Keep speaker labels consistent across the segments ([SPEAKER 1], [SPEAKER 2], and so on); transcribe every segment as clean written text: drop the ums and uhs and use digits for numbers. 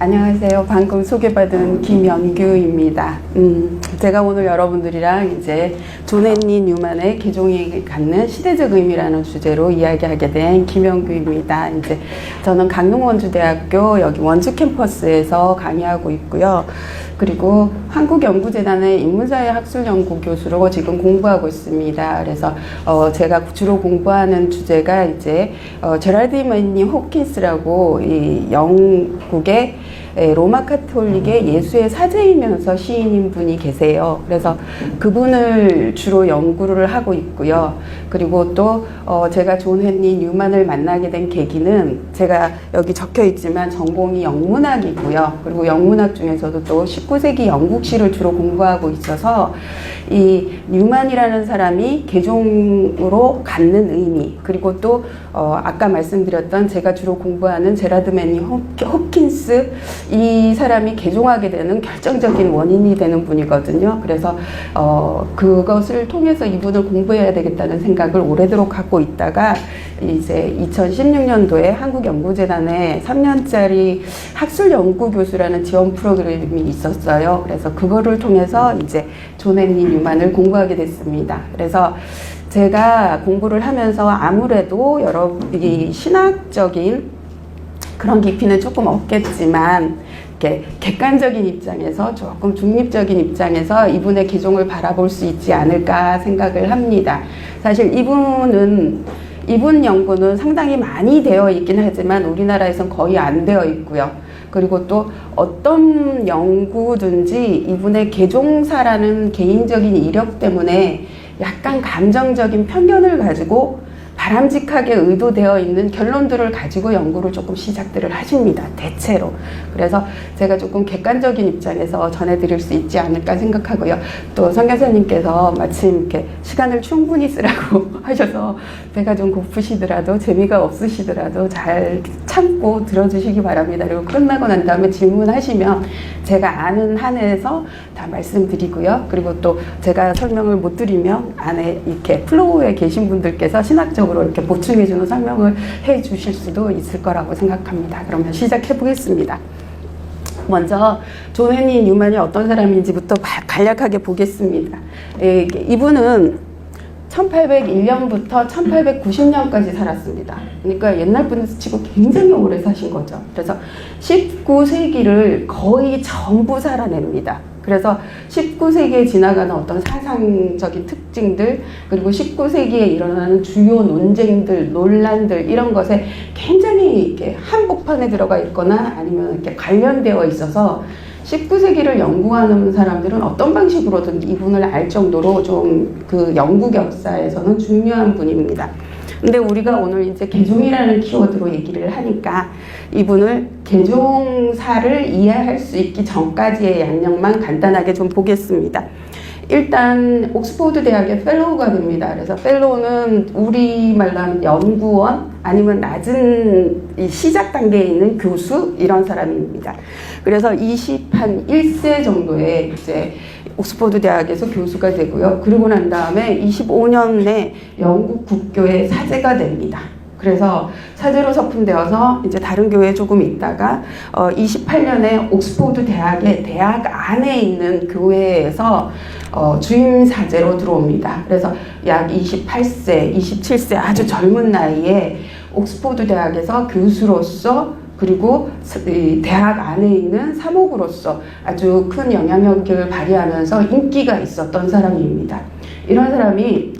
[SPEAKER 1] 안녕하세요. 방금 소개받은 김연규입니다. 제가 오늘 여러분들이랑 이제 존 헨리 뉴만의 개종이 갖는 시대적 의미라는 주제로 이야기하게 된 김연규입니다. 이제 저는 강릉원주대학교 여기 원주 캠퍼스에서 강의하고 있고요. 그리고 한국연구재단의 인문사회학술연구 교수로 지금 공부하고 있습니다. 그래서 제가 주로 공부하는 주제가 이제 제랄드 매니 호킨스라고 이 영국의 로마 카톨릭의 예수의 사제이면서 시인인 분이 계세요. 그래서 그분을 주로 연구를 하고 있고요. 그리고 또 제가 존 헨리 뉴만을 만나게 된 계기는 제가 여기 적혀 있지만 전공이 영문학이고요. 그리고 영문학 중에서도 또 19세기 영국시를 주로 공부하고 있어서 이 뉴만이라는 사람이 개종으로 갖는 의미, 그리고 또 아까 말씀드렸던 제가 주로 공부하는 제라드 매니 호킨스, 이 사람이 개종하게 되는 결정적인 원인이 되는 분이거든요. 그래서 그것을 통해서 이분을 공부해야 되겠다는 생각을 오래도록 갖고 있다가 이제 2016년도에 한국연구재단에 3년짜리 학술연구교수라는 지원 프로그램이 있었어요. 그래서 그거를 통해서 이제 존 헨리 뉴만을 공부하게 됐습니다. 그래서 제가 공부를 하면서 아무래도 이 신학적인 그런 깊이는 조금 없겠지만 이렇게 객관적인 입장에서 조금 중립적인 입장에서 이분의 개종을 바라볼 수 있지 않을까 생각을 합니다. 사실 이분 연구는 상당히 많이 되어 있긴 하지만 우리나라에선 거의 안 되어 있고요. 그리고 또 어떤 연구든지 이분의 개종사라는 개인적인 이력 때문에 약간 감정적인 편견을 가지고 바람직하게 의도되어 있는 결론들을 가지고 연구를 조금 시작들을 하십니다. 대체로. 그래서 제가 조금 객관적인 입장에서 전해드릴 수 있지 않을까 생각하고요. 또 선교사님께서 마침 이렇게 시간을 충분히 쓰라고 하셔서 배가 좀 고프시더라도 재미가 없으시더라도 잘 참고 들어주시기 바랍니다. 그리고 끝나고 난 다음에 질문하시면 제가 아는 한에서 다 말씀드리고요. 그리고 또 제가 설명을 못 드리면 안에 이렇게 플로우에 계신 분들께서 신학적으로 이렇게 보충해주는 설명을 해 주실 수도 있을 거라고 생각합니다. 그러면 시작해 보겠습니다. 먼저 존 헨리 뉴만이 어떤 사람인지부터 간략하게 보겠습니다. 이분은 1801년부터 1890년까지 살았습니다. 그러니까 옛날 분들 치고 굉장히 오래 사신 거죠. 그래서 19세기를 거의 전부 살아냅니다. 그래서 19세기에 지나가는 어떤 사상적인 특징들, 그리고 19세기에 일어나는 주요 논쟁들, 논란들, 이런 것에 굉장히 이렇게 한복판에 들어가 있거나 아니면 이렇게 관련되어 있어서 19세기를 연구하는 사람들은 어떤 방식으로든 이분을 알 정도로 좀 그 영국 역사에서는 중요한 분입니다. 근데 우리가 오늘 이제 개종이라는 키워드로 얘기를 하니까 이분을 개종사를 이해할 수 있기 전까지의 양력만 간단하게 좀 보겠습니다. 일단 옥스퍼드 대학의 펠로우가 됩니다. 그래서 펠로우는 우리말로 하면 연구원 아니면 낮은 시작 단계에 있는 교수, 이런 사람입니다. 그래서 21세 정도에 이제 옥스퍼드 대학에서 교수가 되고요. 그러고 난 다음에 25년에 영국 국교의 사제가 됩니다. 그래서 사제로 서품되어서 이제 다른 교회에 조금 있다가 28년에 옥스퍼드 대학의 대학 안에 있는 교회에서 주임 사제로 들어옵니다. 그래서 약 28세, 27세 아주 젊은 나이에 옥스퍼드 대학에서 교수로서 그리고 대학 안에 있는 사목으로서 아주 큰 영향력을 발휘하면서 인기가 있었던 사람입니다. 이런 사람이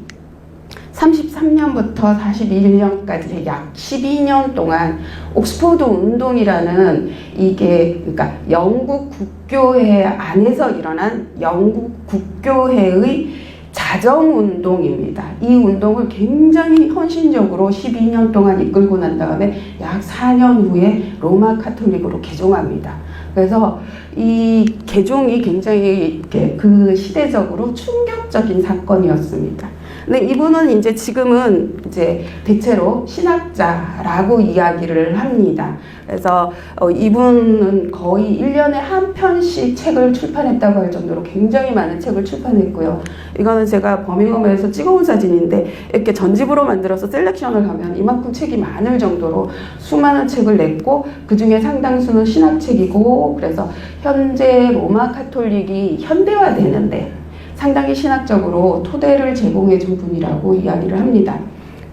[SPEAKER 1] 33년부터 41년까지 약 12년 동안 옥스퍼드 운동이라는 이게 그러니까 영국 국교회 안에서 일어난 영국 국교회의 자정운동입니다. 이 운동을 굉장히 헌신적으로 12년 동안 이끌고 난 다음에 약 4년 후에 로마 카톨릭으로 개종합니다. 그래서 이 개종이 굉장히 그 시대적으로 충격적인 사건이었습니다. 근데 이분은 이제 지금은 이제 대체로 신학자라고 이야기를 합니다. 그래서 이분은 거의 1년에 한 편씩 책을 출판했다고 할 정도로 굉장히 많은 책을 출판했고요. 이거는 제가 버밍엄에서 찍어온 사진인데 이렇게 전집으로 만들어서 셀렉션을 하면 이만큼 책이 많을 정도로 수많은 책을 냈고 그 중에 상당수는 신학책이고, 그래서 현재 로마 카톨릭이 현대화되는데 상당히 신학적으로 토대를 제공해 준 분이라고 이야기를 합니다.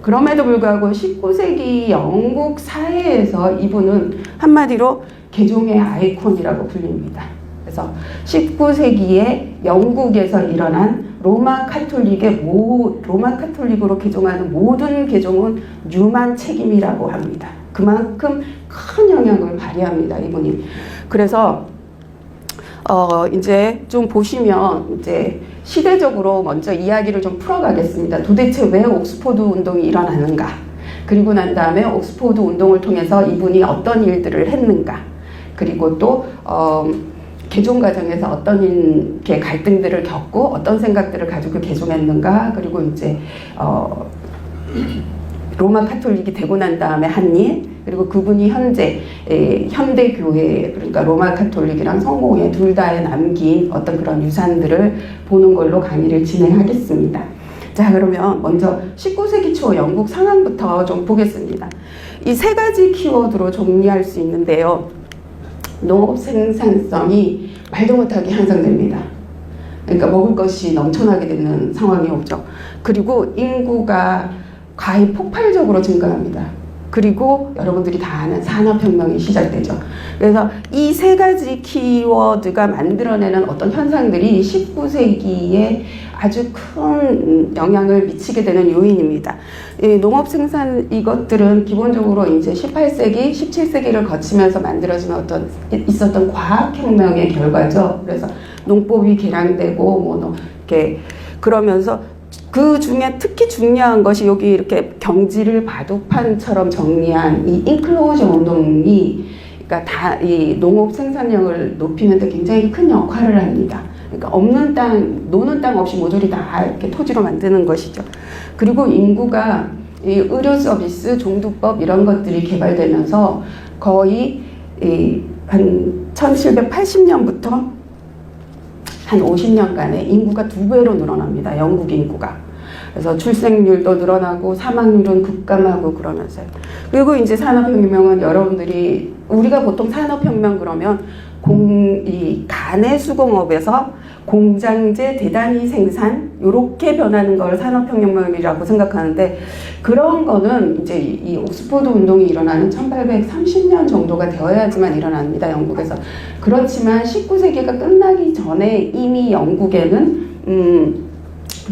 [SPEAKER 1] 그럼에도 불구하고 19세기 영국 사회에서 이분은 한마디로 개종의 아이콘이라고 불립니다. 그래서 19세기에 영국에서 일어난 로마 카톨릭으로 개종하는 모든 개종은 뉴만 책임이라고 합니다. 그만큼 큰 영향을 발휘합니다, 이분이. 그래서 이제 좀 보시면 이제 시대적으로 먼저 이야기를 좀 풀어가겠습니다. 도대체 왜 옥스포드 운동이 일어나는가? 그리고 난 다음에 옥스포드 운동을 통해서 이분이 어떤 일들을 했는가? 그리고 또 개종 과정에서 어떤 이렇게 갈등들을 겪고 어떤 생각들을 가지고 개종했는가? 그리고 이제 로마 카톨릭이 되고 난 다음에 한 일, 그리고 그분이 현재 현대 교회, 그러니까 로마 카톨릭이랑 성공회 둘 다에 남긴 어떤 그런 유산들을 보는 걸로 강의를 진행하겠습니다. 자, 그러면 먼저 19세기 초 영국 상황부터 좀 보겠습니다. 이 세 가지 키워드로 정리할 수 있는데요. 농업 생산성이 말도 못하게 향상됩니다. 그러니까 먹을 것이 넘쳐나게 되는 상황이 오죠. 그리고 인구가 과히 폭발적으로 증가합니다. 그리고 여러분들이 다 아는 산업혁명이 시작되죠. 그래서 이 세 가지 키워드가 만들어내는 어떤 현상들이 19세기에 아주 큰 영향을 미치게 되는 요인입니다. 이 농업 생산 이것들은 기본적으로 이제 18세기, 17세기를 거치면서 만들어진 있었던 과학혁명의 결과죠. 그래서 농법이 개량되고 이렇게 그러면서 그 중에 특히 중요한 것이 여기 이렇게 경지를 바둑판처럼 정리한 이 인클로저 운동이, 그러니까 이 농업 생산량을 높이는 데 굉장히 큰 역할을 합니다. 그러니까 없는 땅, 노는 땅 없이 모조리 다 이렇게 토지로 만드는 것이죠. 그리고 인구가 이 의료 서비스, 종두법 이런 것들이 개발되면서 거의 한 1780년부터 한 50년간에 인구가 2배로 늘어납니다. 영국 인구가. 그래서 출생률도 늘어나고 사망률은 급감하고 그러면서요. 그리고 이제 산업혁명은 여러분들이, 우리가 보통 산업혁명 그러면 이 가내 수공업에서 공장제 대단위 생산 요렇게 변하는 걸 산업혁명이라고 생각하는데, 그런 거는 이제 이 옥스포드 운동이 일어나는 1830년 정도가 되어야지만 일어납니다, 영국에서. 그렇지만 19세기가 끝나기 전에 이미 영국에는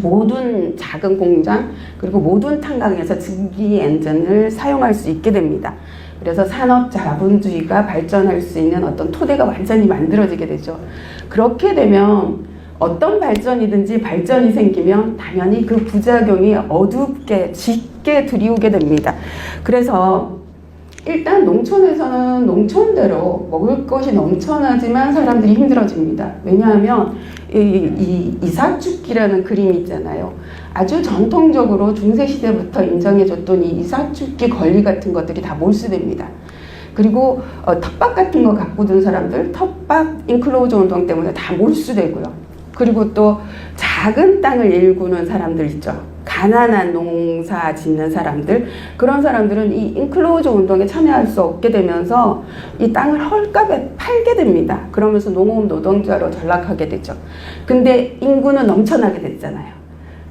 [SPEAKER 1] 모든 작은 공장 그리고 모든 탄광에서 증기 엔진을 사용할 수 있게 됩니다. 그래서 산업 자본주의가 발전할 수 있는 어떤 토대가 완전히 만들어지게 되죠. 그렇게 되면 어떤 발전이든지 발전이 생기면 당연히 그 부작용이 어둡게 짙게 드리우게 됩니다. 그래서 일단 농촌에서는 농촌대로 먹을 것이 넘쳐나지만 사람들이 힘들어집니다. 왜냐하면 이 이삭죽기라는 그림이 있잖아요. 아주 전통적으로 중세시대부터 인정해줬던 이 이삭죽기 권리 같은 것들이 다 몰수됩니다. 그리고 텃밭 같은 거 갖고 든 사람들, 텃밭 인클로저 운동 때문에 다 몰수되고요. 그리고 또 작은 땅을 일구는 사람들 있죠. 가난한 농사 짓는 사람들, 그런 사람들은 이 인클로저 운동에 참여할 수 없게 되면서 이 땅을 헐값에 팔게 됩니다. 그러면서 농업 노동자로 전락하게 되죠. 근데 인구는 넘쳐나게 됐잖아요.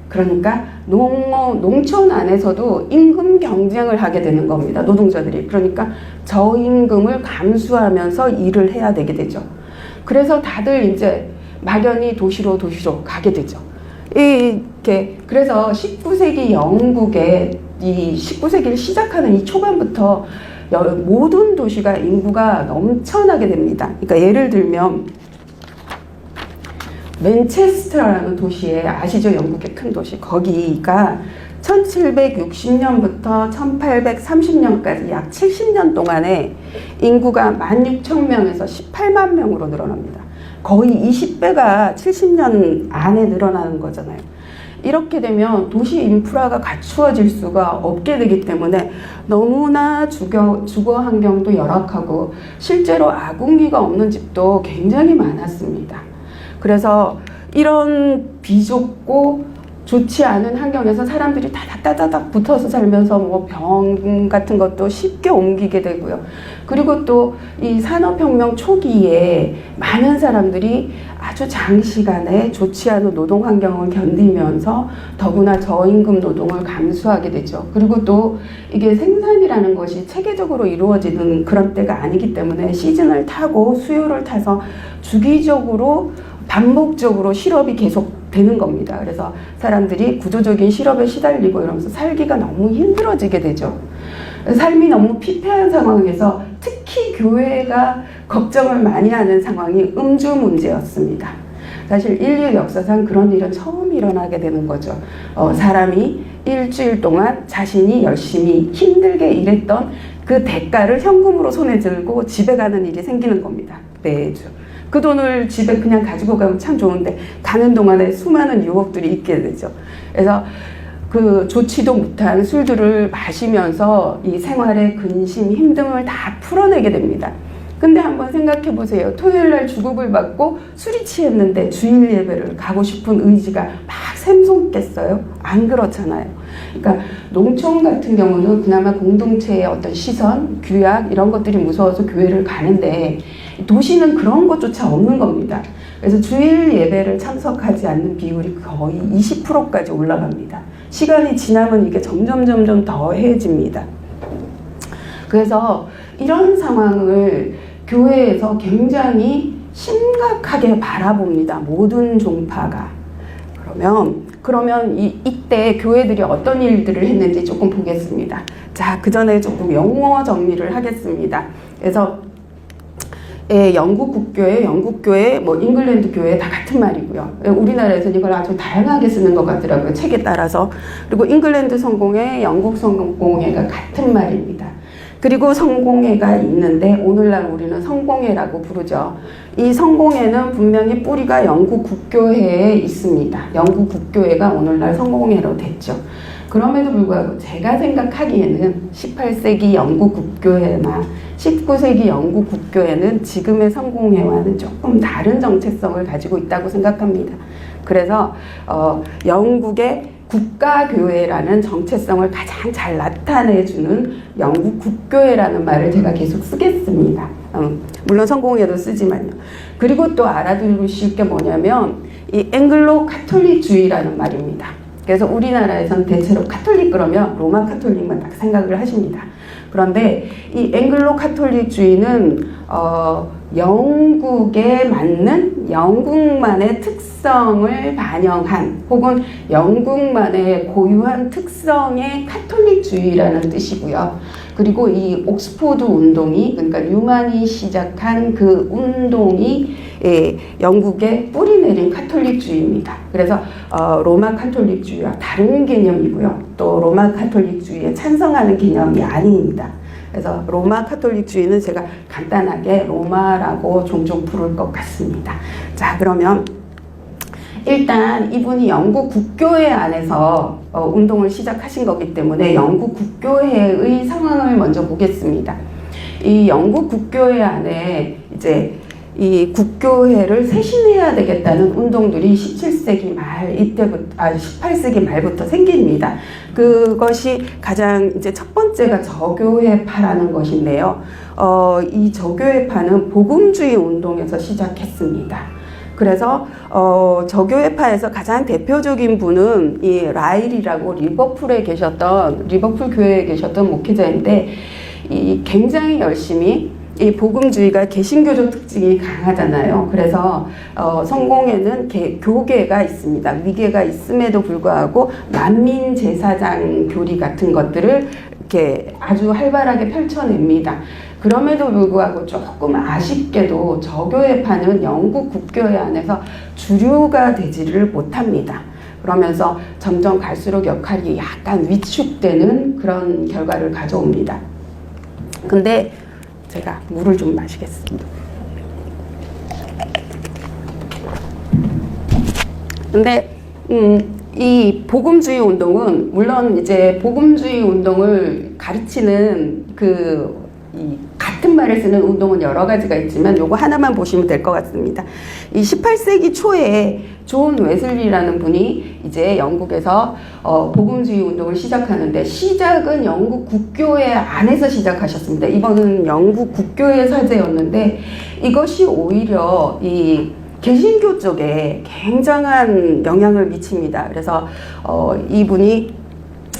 [SPEAKER 1] 그러니까 농촌 안에서도 임금 경쟁을 하게 되는 겁니다. 노동자들이. 그러니까 저임금을 감수하면서 일을 해야 되게 되죠. 그래서 다들 이제 막연히 도시로 가게 되죠. 그래서 19세기 영국의 이 19세기를 시작하는 이 초반부터 모든 도시가 인구가 넘쳐나게 됩니다. 그러니까 예를 들면 맨체스터라는 도시에, 아시죠? 영국의 큰 도시. 거기가 1760년부터 1830년까지 약 70년 동안에 인구가 16,000명에서 18만 명으로 늘어납니다. 거의 20배가 70년 안에 늘어나는 거잖아요. 이렇게 되면 도시 인프라가 갖추어질 수가 없게 되기 때문에 너무나 주거 환경도 열악하고 실제로 아궁이가 없는 집도 굉장히 많았습니다. 그래서 이런 비좁고 좋지 않은 환경에서 사람들이 다닥다닥 붙어서 살면서 뭐 병 같은 것도 쉽게 옮기게 되고요. 그리고 또 이 산업혁명 초기에 많은 사람들이 아주 장시간에 좋지 않은 노동 환경을 견디면서 더구나 저임금 노동을 감수하게 되죠. 그리고 또 이게 생산이라는 것이 체계적으로 이루어지는 그런 때가 아니기 때문에 시즌을 타고 수요를 타서 주기적으로 반복적으로 실업이 계속 되는 겁니다. 그래서 사람들이 구조적인 실업에 시달리고 이러면서 살기가 너무 힘들어지게 되죠. 삶이 너무 피폐한 상황에서 특히 교회가 걱정을 많이 하는 상황이 음주 문제였습니다. 사실 인류 역사상 그런 일은 처음 일어나게 되는 거죠. 사람이 일주일 동안 자신이 열심히 힘들게 일했던 그 대가를 현금으로 손에 들고 집에 가는 일이 생기는 겁니다. 매주. 그 돈을 집에 그냥 가지고 가면 참 좋은데 가는 동안에 수많은 유혹들이 있게 되죠. 그래서 그 좋지도 못한 술들을 마시면서 이 생활의 근심, 힘듦을 다 풀어내게 됩니다. 근데 한번 생각해 보세요. 토요일 날 주급을 받고 술이 취했는데 주일 예배를 가고 싶은 의지가 막 샘솟겠어요? 안 그렇잖아요. 그러니까 농촌 같은 경우는 그나마 공동체의 어떤 시선, 규약 이런 것들이 무서워서 교회를 가는데 도시는 그런 것조차 없는 겁니다. 그래서 주일 예배를 참석하지 않는 비율이 거의 20%까지 올라갑니다. 시간이 지나면 이게 점점 더해집니다. 그래서 이런 상황을 교회에서 굉장히 심각하게 바라봅니다. 모든 종파가. 그러면 이때 교회들이 어떤 일들을 했는지 조금 보겠습니다. 자, 그 전에 조금 용어 정리를 하겠습니다. 그래서 영국 국교회, 영국 교회, 뭐 잉글랜드 교회 다 같은 말이고요. 우리나라에서는 이걸 아주 다양하게 쓰는 것 같더라고요. 책에 따라서. 그리고 잉글랜드 성공회, 영국 성공회가 같은 말입니다. 그리고 성공회가 있는데 오늘날 우리는 성공회라고 부르죠. 이 성공회는 분명히 뿌리가 영국 국교회에 있습니다. 영국 국교회가 오늘날 성공회로 됐죠. 그럼에도 불구하고 제가 생각하기에는 18세기 영국 국교회나 19세기 영국 국교회는 지금의 성공회와는 조금 다른 정체성을 가지고 있다고 생각합니다. 그래서 영국의 국가교회라는 정체성을 가장 잘 나타내주는 영국 국교회라는 말을 제가 계속 쓰겠습니다. 물론 성공회도 쓰지만요. 그리고 또 알아두고 싶을 게 뭐냐면 이 앵글로 카톨릭주의라는 말입니다. 그래서 우리나라에서는 대체로 카톨릭 그러면 로마 카톨릭만 딱 생각을 하십니다. 그런데 이 앵글로 카톨릭주의는 영국에 맞는 영국만의 특성을 반영한 혹은 영국만의 고유한 특성의 카톨릭주의라는 뜻이고요. 그리고 이 옥스포드 운동이 그러니까 뉴만이 시작한 그 운동이 영국에 뿌리 내린 카톨릭주의입니다. 그래서 로마 카톨릭주의와 다른 개념이고요. 또 로마 카톨릭주의에 찬성하는 개념이 아닙니다. 그래서 로마 카톨릭주의는 제가 간단하게 로마라고 종종 부를 것 같습니다. 자, 그러면 일단 이분이 영국 국교회 안에서 운동을 시작하신 거기 때문에 영국 국교회의 상황을 먼저 보겠습니다. 이 영국 국교회 안에 이제 이 국교회를 쇄신해야 되겠다는 운동들이 17세기 말 이때부터 18세기 말부터 생깁니다. 그것이 가장 이제 첫 번째가 저교회파라는 것인데요. 이 저교회파는 복음주의 운동에서 시작했습니다. 그래서 저교회파에서 가장 대표적인 분은 이 라일이라고 리버풀 교회에 계셨던 목회자인데 이 굉장히 열심히 이 복음주의가 개신교적 특징이 강하잖아요. 그래서 성공회는 교계가 있습니다. 위계가 있음에도 불구하고 만민 제사장 교리 같은 것들을 이렇게 아주 활발하게 펼쳐냅니다. 그럼에도 불구하고 조금 아쉽게도 저교회파는 영국 국교회 안에서 주류가 되지를 못합니다. 그러면서 점점 갈수록 역할이 약간 위축되는 그런 결과를 가져옵니다. 근데 제가 물을 좀 마시겠습니다. 근데 이 복음주의 운동은 물론 이제 복음주의 운동을 가르치는 이 같은 말을 쓰는 운동은 여러 가지가 있지만 요거 하나만 보시면 될 것 같습니다. 이 18세기 초에 존 웨슬리라는 분이 이제 영국에서 복음주의 운동을 시작하는데 시작은 영국 국교회 안에서 시작하셨습니다. 이번은 영국 국교회 사제였는데 이것이 오히려 이 개신교 쪽에 굉장한 영향을 미칩니다. 그래서 이분이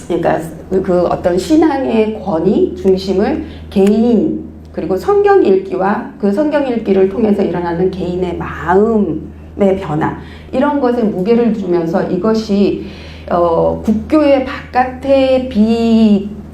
[SPEAKER 1] 그러니까 그 어떤 신앙의 권위 중심을 개인 그리고 성경 읽기와 그 성경 읽기를 통해서 일어나는 개인의 마음의 변화 이런 것에 무게를 두면서 이것이 국교회 바깥의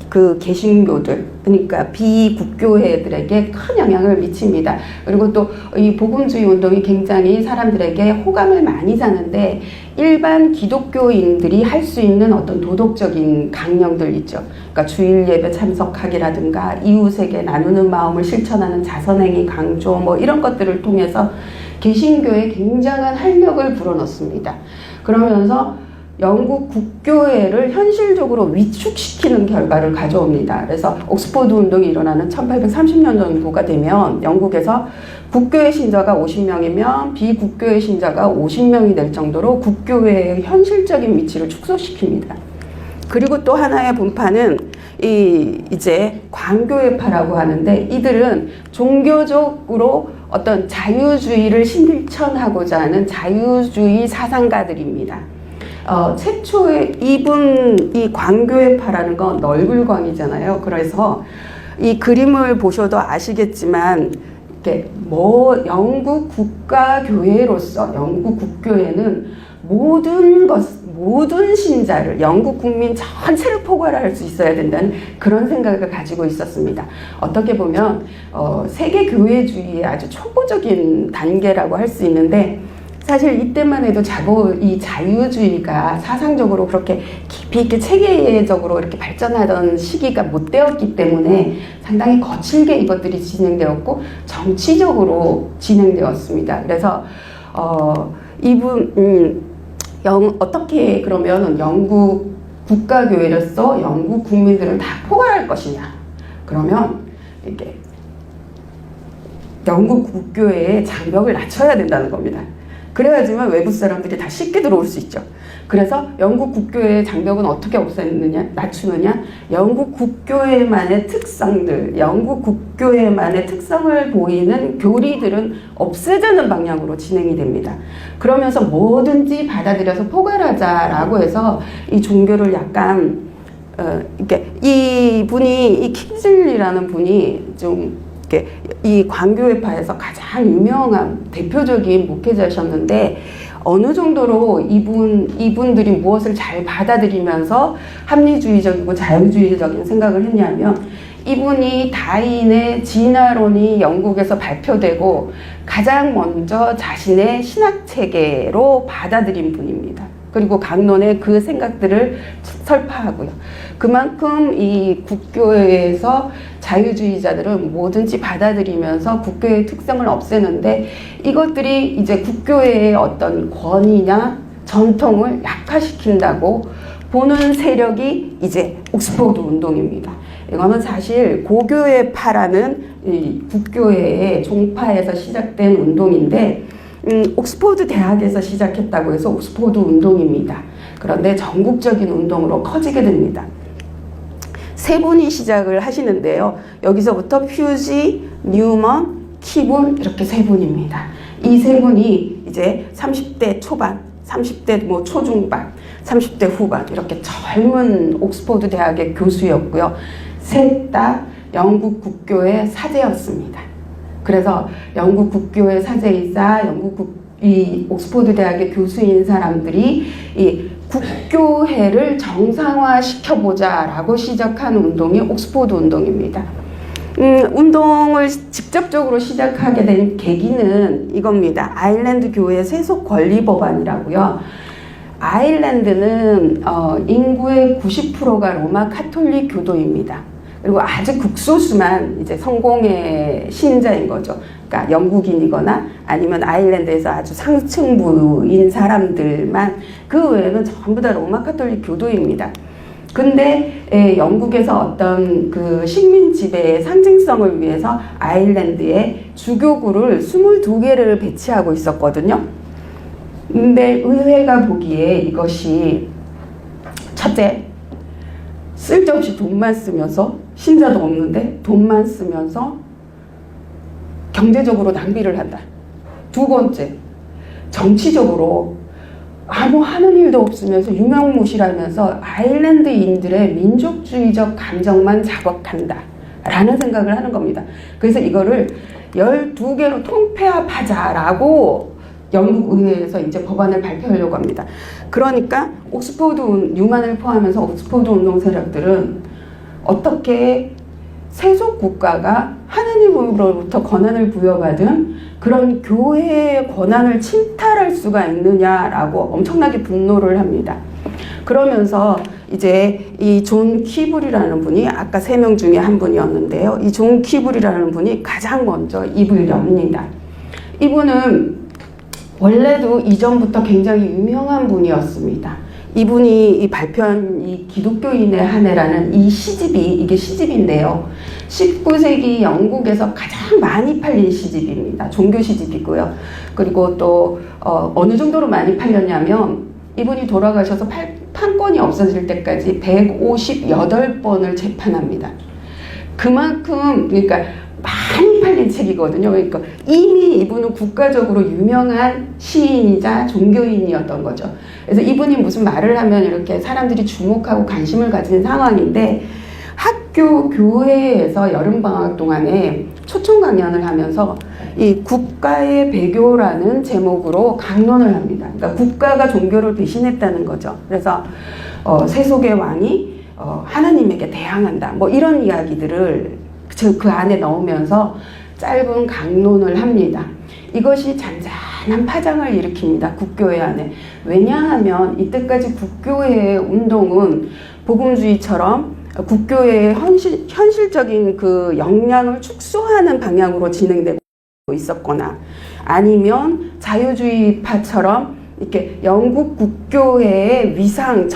[SPEAKER 1] 그 개신교들 그러니까 비국교회들에게 큰 영향을 미칩니다. 그리고 또 이 복음주의 운동이 굉장히 사람들에게 호감을 많이 사는데 일반 기독교인들이 할 수 있는 어떤 도덕적인 강령들 있죠. 그러니까 주일 예배 참석하기라든가 이웃에게 나누는 마음을 실천하는 자선행위 강조 뭐 이런 것들을 통해서 개신교에 굉장한 활력을 불어넣습니다. 그러면서 영국 국교회를 현실적으로 위축시키는 결과를 가져옵니다. 그래서 옥스퍼드 운동이 일어나는 1830년 정도가 되면 영국에서 국교회 신자가 50명이면 비국교회 신자가 50명이 될 정도로 국교회의 현실적인 위치를 축소시킵니다. 그리고 또 하나의 분파는 이제 광교회파라고 하는데 이들은 종교적으로 어떤 자유주의를 실천하고자 하는 자유주의 사상가들입니다. 최초의 이 광교회파라는 건 널굴광이잖아요. 그래서 이 그림을 보셔도 아시겠지만 영국 국가교회로서 영국 국교회는 모든 신자를 영국 국민 전체를 포괄할 수 있어야 된다는 그런 생각을 가지고 있었습니다. 어떻게 보면 세계 교회주의의 아주 초보적인 단계라고 할 수 있는데 사실 이때만 해도 이 자유주의가 사상적으로 그렇게 깊이 있게 체계적으로 이렇게 발전하던 시기가 못 되었기 때문에 상당히 거칠게 이것들이 진행되었고 정치적으로 진행되었습니다. 그래서 어떻게 그러면 영국 국가교회로서 영국 국민들을 다 포괄할 것이냐? 그러면 이렇게 영국 국교회의 장벽을 낮춰야 된다는 겁니다. 그래야지만 외부 사람들이 다 쉽게 들어올 수 있죠. 그래서 영국 국교회의 장벽은 어떻게 낮추느냐? 영국 국교회만의 특성들, 영국 국교회만의 특성을 보이는 교리들은 없애자는 방향으로 진행이 됩니다. 그러면서 뭐든지 받아들여서 포괄하자라고 해서 이 종교를 약간 이 킹즐리라는 분이 좀 이 광교회파에서 가장 유명한 대표적인 목회자셨는데 어느 정도로 이분들이 무엇을 잘 받아들이면서 합리주의적이고 자유주의적인 생각을 했냐면 이분이 다인의 진화론이 영국에서 발표되고 가장 먼저 자신의 신학체계로 받아들인 분입니다. 그리고 강론에 그 생각들을 설파하고요. 그만큼 이 국교회에서 자유주의자들은 뭐든지 받아들이면서 국교회의 특성을 없애는데 이것들이 이제 국교회의 어떤 권위나 전통을 약화시킨다고 보는 세력이 이제 옥스퍼드 운동입니다. 이거는 사실 고교회파라는 이 국교회의 종파에서 시작된 운동인데 옥스퍼드 대학에서 시작했다고 해서 옥스퍼드 운동입니다. 그런데 전국적인 운동으로 커지게 됩니다. 세 분이 시작을 하시는데요. 여기서부터 퓨지, 뉴먼, 키본 이렇게 세 분입니다. 이 세 분이 이제 30대 초반, 30대 초중반, 30대 후반 이렇게 젊은 옥스퍼드 대학의 교수였고요. 셋 다 영국 국교의 사제였습니다. 그래서 영국 국교의 사제이자 이 옥스퍼드 대학의 교수인 사람들이 이 국교회를 정상화시켜보자라고 시작한 운동이 옥스퍼드 운동입니다. 운동을 직접적으로 시작하게 된 계기는 이겁니다. 아일랜드 교회 세속 권리 법안이라고요. 아일랜드는 인구의 90%가 로마 카톨릭 교도입니다. 그리고 아주 극소수만 이제 성공의 신자인 거죠. 그러니까 영국인이거나 아니면 아일랜드에서 아주 상층부인 사람들만, 그 외에는 전부 다 로마 카톨릭 교도입니다. 근데 영국에서 어떤 그 식민 지배의 상징성을 위해서 아일랜드에 주교구를 22개를 배치하고 있었거든요. 근데 의회가 보기에 이것이 첫째, 쓸데없이 돈만 쓰면서, 신자도 없는데 돈만 쓰면서 경제적으로 낭비를 한다. 두 번째, 정치적으로 아무 하는 일도 없으면서 유명무실하면서 아일랜드인들의 민족주의적 감정만 자극한다 라는 생각을 하는 겁니다. 그래서 이거를 12개로 통폐합하자라고 영국 의회에서 이제 법안을 발표하려고 합니다. 그러니까 뉴만을 포함해서 옥스포드 운동 세력들은 어떻게 세속 국가가 하느님으로부터 권한을 부여받은 그런 교회의 권한을 침탈할 수가 있느냐라고 엄청나게 분노를 합니다. 그러면서 이제 이 존 키블이라는 분이 아까 3명 중에 한 분이었는데요. 이 존 키블이라는 분이 가장 먼저 입을 엽니다. 이분은 원래도 이전부터 굉장히 유명한 분이었습니다. 이분이 발표한 이 기독교인의 한 해라는 이 시집이, 이게 시집인데요. 19세기 영국에서 가장 많이 팔린 시집입니다. 종교 시집이고요. 그리고 또 어느 정도로 많이 팔렸냐면 이분이 돌아가셔서 판권이 없어질 때까지 158번을 재판합니다. 그만큼 그러니까 많이 팔린 책이거든요. 그러니까 이미 이분은 국가적으로 유명한 시인이자 종교인이었던 거죠. 그래서 이분이 무슨 말을 하면 이렇게 사람들이 주목하고 관심을 가진 상황인데, 학교 교회에서 여름방학 동안에 초청 강연을 하면서 이 국가의 배교라는 제목으로 강론을 합니다. 그러니까 국가가 종교를 배신했다는 거죠. 그래서 세속의 왕이 하나님에게 대항한다, 뭐 이런 이야기들을 그 안에 넣으면서 짧은 강론을 합니다. 이것이 잔잔한 파장을 일으킵니다. 국교회 안에. 왜냐하면 이때까지 국교회의 운동은 복음주의처럼 국교회의 현실적인 그 역량을 축소하는 방향으로 진행되고 있었거나, 아니면 자유주의파처럼 이렇게 영국 국교회의 위상,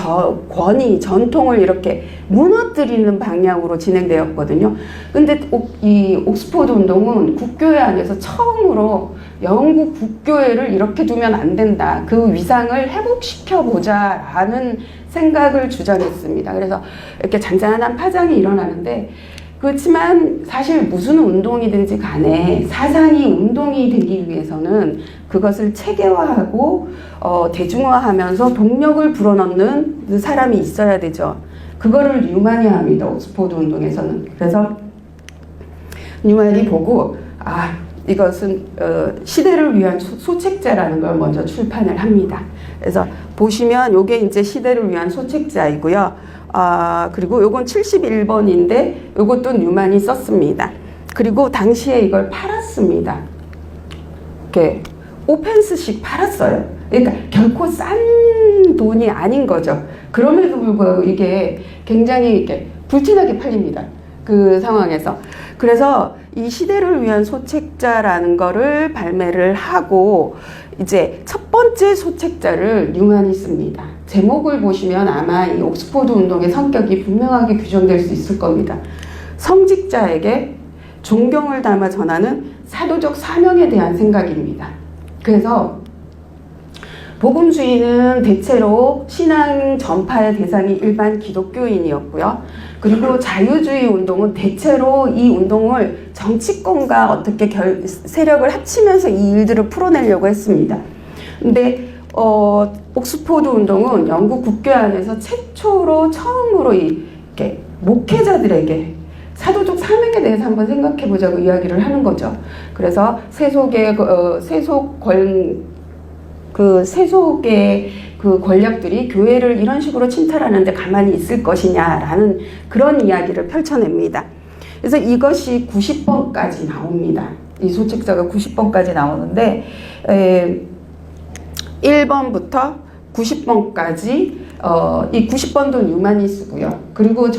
[SPEAKER 1] 권위, 전통을 이렇게 무너뜨리는 방향으로 진행되었거든요. 근데 이 옥스포드 운동은 국교회 안에서 처음으로 영국 국교회를 이렇게 두면 안 된다, 그 위상을 회복시켜보자 라는 생각을 주장했습니다. 그래서 이렇게 잔잔한 파장이 일어나는데, 그렇지만 사실 무슨 운동이든지 간에 사상이 운동이 되기 위해서는 그것을 체계화하고 대중화하면서 동력을 불어넣는 사람이 있어야 되죠. 그거를 뉴만이 합니다. 옥스포드 운동에서는. 그래서 뉴만이 보고 이것은 시대를 위한 소책자라는 걸 먼저 출판을 합니다. 그래서 보시면 요게 이제 시대를 위한 소책자이고요. 그리고 요건 71번인데 요것도 뉴만이 썼습니다. 그리고 당시에 이걸 팔았습니다. 이렇게 5펜스씩 팔았어요. 그러니까 결코 싼 돈이 아닌 거죠. 그럼에도 불구하고 이게 굉장히 이렇게 불티나게 팔립니다. 그 상황에서. 그래서 이 시대를 위한 소책자라는 거를 발매를 하고, 이제 첫 번째 소책자를 뉴만이 씁니다. 제목을 보시면 아마 이 옥스포드 운동의 성격이 분명하게 규정될 수 있을 겁니다. 성직자에게 존경을 담아 전하는 사도적 사명에 대한 생각입니다. 그래서 복음주의는 대체로 신앙 전파의 대상이 일반 기독교인이었고요. 그리고 자유주의 운동은 대체로 이 운동을 정치권과 어떻게 세력을 합치면서 이 일들을 풀어내려고 했습니다. 근데 옥스포드 운동은 영국 국교 안에서 처음으로 이렇게 목회자들에게 사도적 사명에 대해서 한번 생각해 보자고 이야기를 하는 거죠. 그래서 세속의 그 권력들이 교회를 이런 식으로 침탈하는데 가만히 있을 것이냐라는 그런 이야기를 펼쳐냅니다. 그래서 이것이 90번까지 나옵니다. 이 소책자가 90번까지 나오는데 1번부터 90번까지 이 90번도 뉴만이 쓰고요. 그리고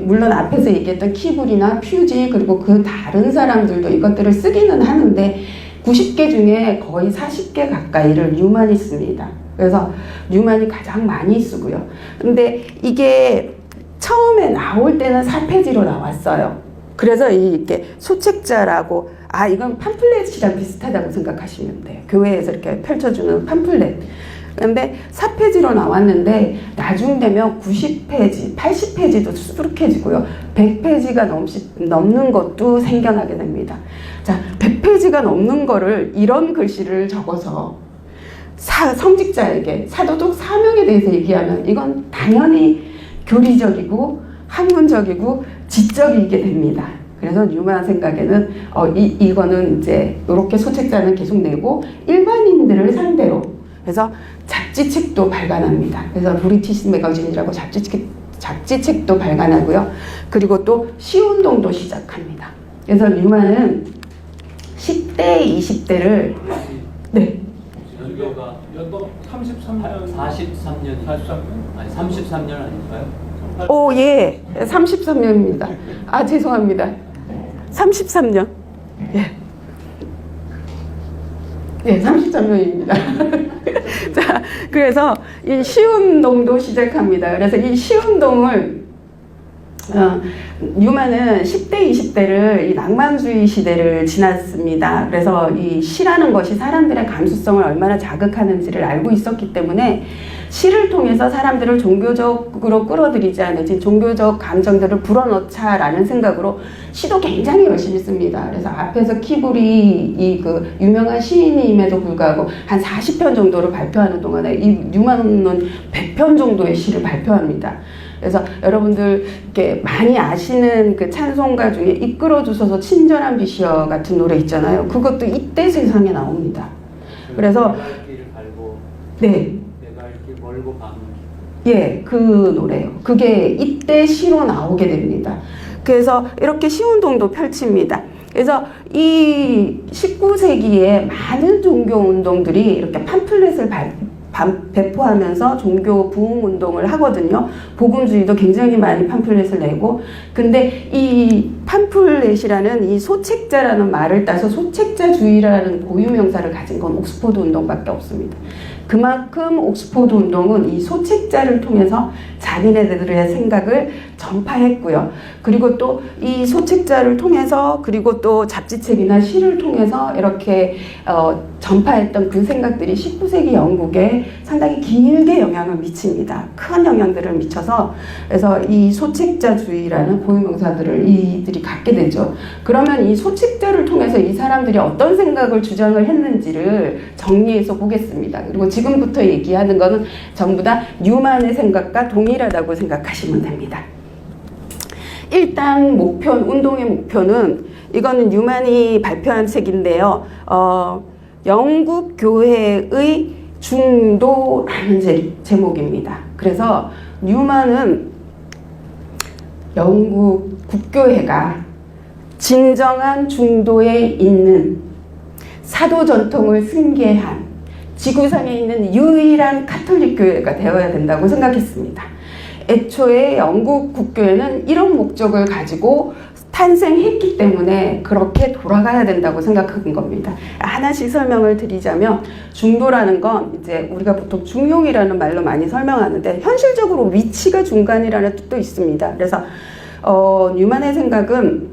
[SPEAKER 1] 물론 앞에서 얘기했던 키블이나 퓨지 그리고 그 다른 사람들도 이것들을 쓰기는 하는데 90개 중에 거의 40개 가까이를 뉴만이 씁니다. 그래서 뉴만이 가장 많이 쓰고요. 근데 이게 처음에 나올 때는 4페이지로 나왔어요. 그래서 이렇게 소책자라고 이건 팜플렛이랑 비슷하다고 생각하시면 돼요. 교회에서 이렇게 펼쳐주는 팜플렛. 근데 4페이지로 나왔는데 나중 되면 90페이지, 80페이지도 수두룩해지고요. 100페이지가 넘는 것도 생겨나게 됩니다. 자, 100페이지가 넘는 거를 이런 글씨를 적어서 성직자에게 사도적 사명에 대해서 얘기하면 이건 당연히 교리적이고 학문적이고 지적이게 됩니다. 그래서 뉴만 생각에는 이거는 이제 이렇게 소책자는 계속 내고 일반인들을 상대로 그래서 잡지책도 발간합니다. 그래서 브리티시 매거진이라고 잡지책도 발간하고요. 그리고 또 시운동도 시작합니다. 그래서 뉴만은 10대, 20대를 네.
[SPEAKER 2] 연도가 33년
[SPEAKER 3] 43년 아니 33년 아닌가요?
[SPEAKER 1] 오, 예. 33년입니다. 죄송합니다. 33년. 예. 네, 33년입니다. 자, 그래서 이 시운동도 시작합니다. 그래서 이 시운동을 뉴만은 10대, 20대를 이 낭만주의 시대를 지났습니다. 그래서 이 시라는 것이 사람들의 감수성을 얼마나 자극하는지를 알고 있었기 때문에 시를 통해서 사람들을 종교적으로 끌어들이자 내지 종교적 감정들을 불어넣자라는 생각으로 시도 굉장히 열심히 씁니다. 그래서 앞에서 키블이 그 유명한 시인임에도 불구하고 한 40편 정도를 발표하는 동안에 이 뉴만은 100편 정도의 시를 발표합니다. 그래서 여러분들 이렇게 많이 아시는 그 찬송가 중에 이끌어 주소서 친절한 비시여 같은 노래 있잖아요. 그것도 이때 세상에 나옵니다. 그래서 네.
[SPEAKER 3] 멀고 밤은
[SPEAKER 1] 예, 그 노래요. 그게 이때 시로 나오게 됩니다. 그래서 이렇게 시운동도 펼칩니다. 그래서 이 19세기에 많은 종교 운동들이 이렇게 팜플렛을 배포하면서 종교 부흥 운동을 하거든요. 복음주의도 굉장히 많이 팜플렛을 내고, 근데 이 팜플렛이라는 이 소책자라는 말을 따서 소책자주의라는 고유명사를 가진 건 옥스포드 운동밖에 없습니다. 그만큼 옥스포드 운동은 이 소책자를 통해서 자기네들의 생각을 전파했고요. 그리고 또 이 소책자를 통해서 그리고 또 잡지책이나 시를 통해서 이렇게 전파했던 그 생각들이 19세기 영국에 상당히 길게 영향을 미칩니다. 큰 영향들을 미쳐서 그래서 이 소책자주의라는 고유명사들을 이들이 갖게 되죠. 그러면 이 소책자를 통해서 이 사람들이 어떤 생각을 주장을 했는지를 정리해서 보겠습니다. 그리고 지금부터 얘기하는 거는 전부 다 뉴만의 생각과 동일하다고 생각하시면 됩니다. 일단 운동의 목표는 이거는 뉴만이 발표한 책인데요. 영국 교회의 중도라는 제목입니다. 그래서 뉴만은 영국 국교회가 진정한 중도에 있는 사도 전통을 승계한 지구상에 있는 유일한 가톨릭 교회가 되어야 된다고 생각했습니다. 애초에 영국 국교회는 이런 목적을 가지고 탄생했기 때문에 그렇게 돌아가야 된다고 생각한 겁니다. 하나씩 설명을 드리자면 중도라는 건 이제 우리가 보통 중용이라는 말로 많이 설명하는데 현실적으로 위치가 중간이라는 뜻도 있습니다. 그래서 뉴만의 생각은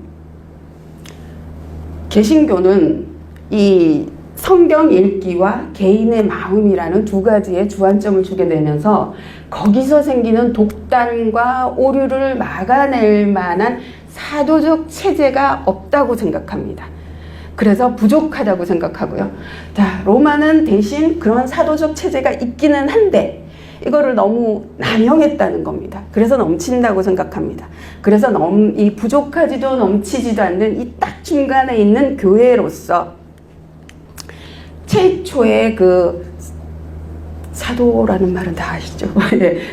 [SPEAKER 1] 개신교는 이 성경 읽기와 개인의 마음이라는 두 가지의 주안점을 주게 되면서 거기서 생기는 독단과 오류를 막아낼 만한 사도적 체제가 없다고 생각합니다. 그래서 부족하다고 생각하고요. 자, 로마는 대신 그런 사도적 체제가 있기는 한데 이거를 너무 남용했다는 겁니다. 그래서 넘친다고 생각합니다. 그래서 이 부족하지도 넘치지도 않는 이 딱 중간에 있는 교회로서 최초의 그 사도라는 말은 다 아시죠?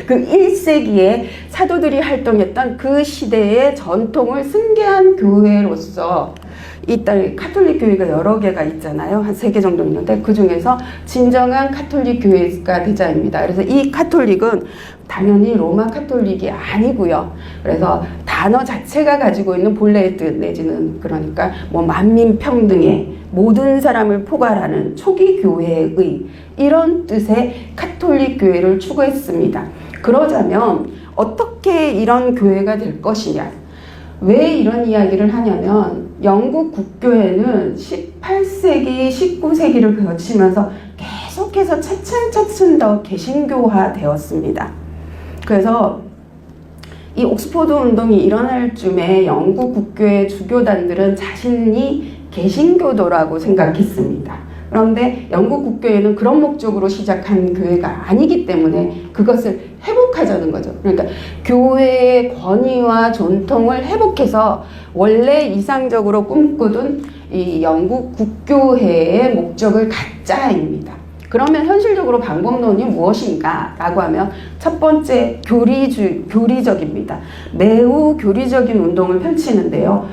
[SPEAKER 1] 그 1세기에 사도들이 활동했던 그 시대의 전통을 승계한 교회로서 이딸 카톨릭 교회가 여러 개가 있잖아요. 한 3개 정도 있는데 그 중에서 진정한 카톨릭 교회가 되자입니다. 그래서 이 카톨릭은 당연히 로마 카톨릭이 아니고요. 그래서 단어 자체가 가지고 있는 본래의 뜻 내지는 그러니까 뭐 만민평등의 모든 사람을 포괄하는 초기 교회의 이런 뜻의 카톨릭 교회를 추구했습니다. 그러자면 어떻게 이런 교회가 될 것이냐? 왜 이런 이야기를 하냐면 영국 국교회는 18세기, 19세기를 거치면서 계속해서 차츰차츰 더 개신교화 되었습니다. 그래서 이 옥스포드 운동이 일어날 쯤에 영국 국교회 주교단들은 자신이 개신교도라고 생각했습니다. 그런데 영국 국교회는 그런 목적으로 시작한 교회가 아니기 때문에 그것을 회복하자는 거죠. 그러니까 교회의 권위와 전통을 회복해서 원래 이상적으로 꿈꾸던 이 영국 국교회의 목적을 갖자입니다. 그러면 현실적으로 방법론이 무엇인가 라고 하면 첫 번째 교리적입니다. 매우 교리적인 운동을 펼치는데요.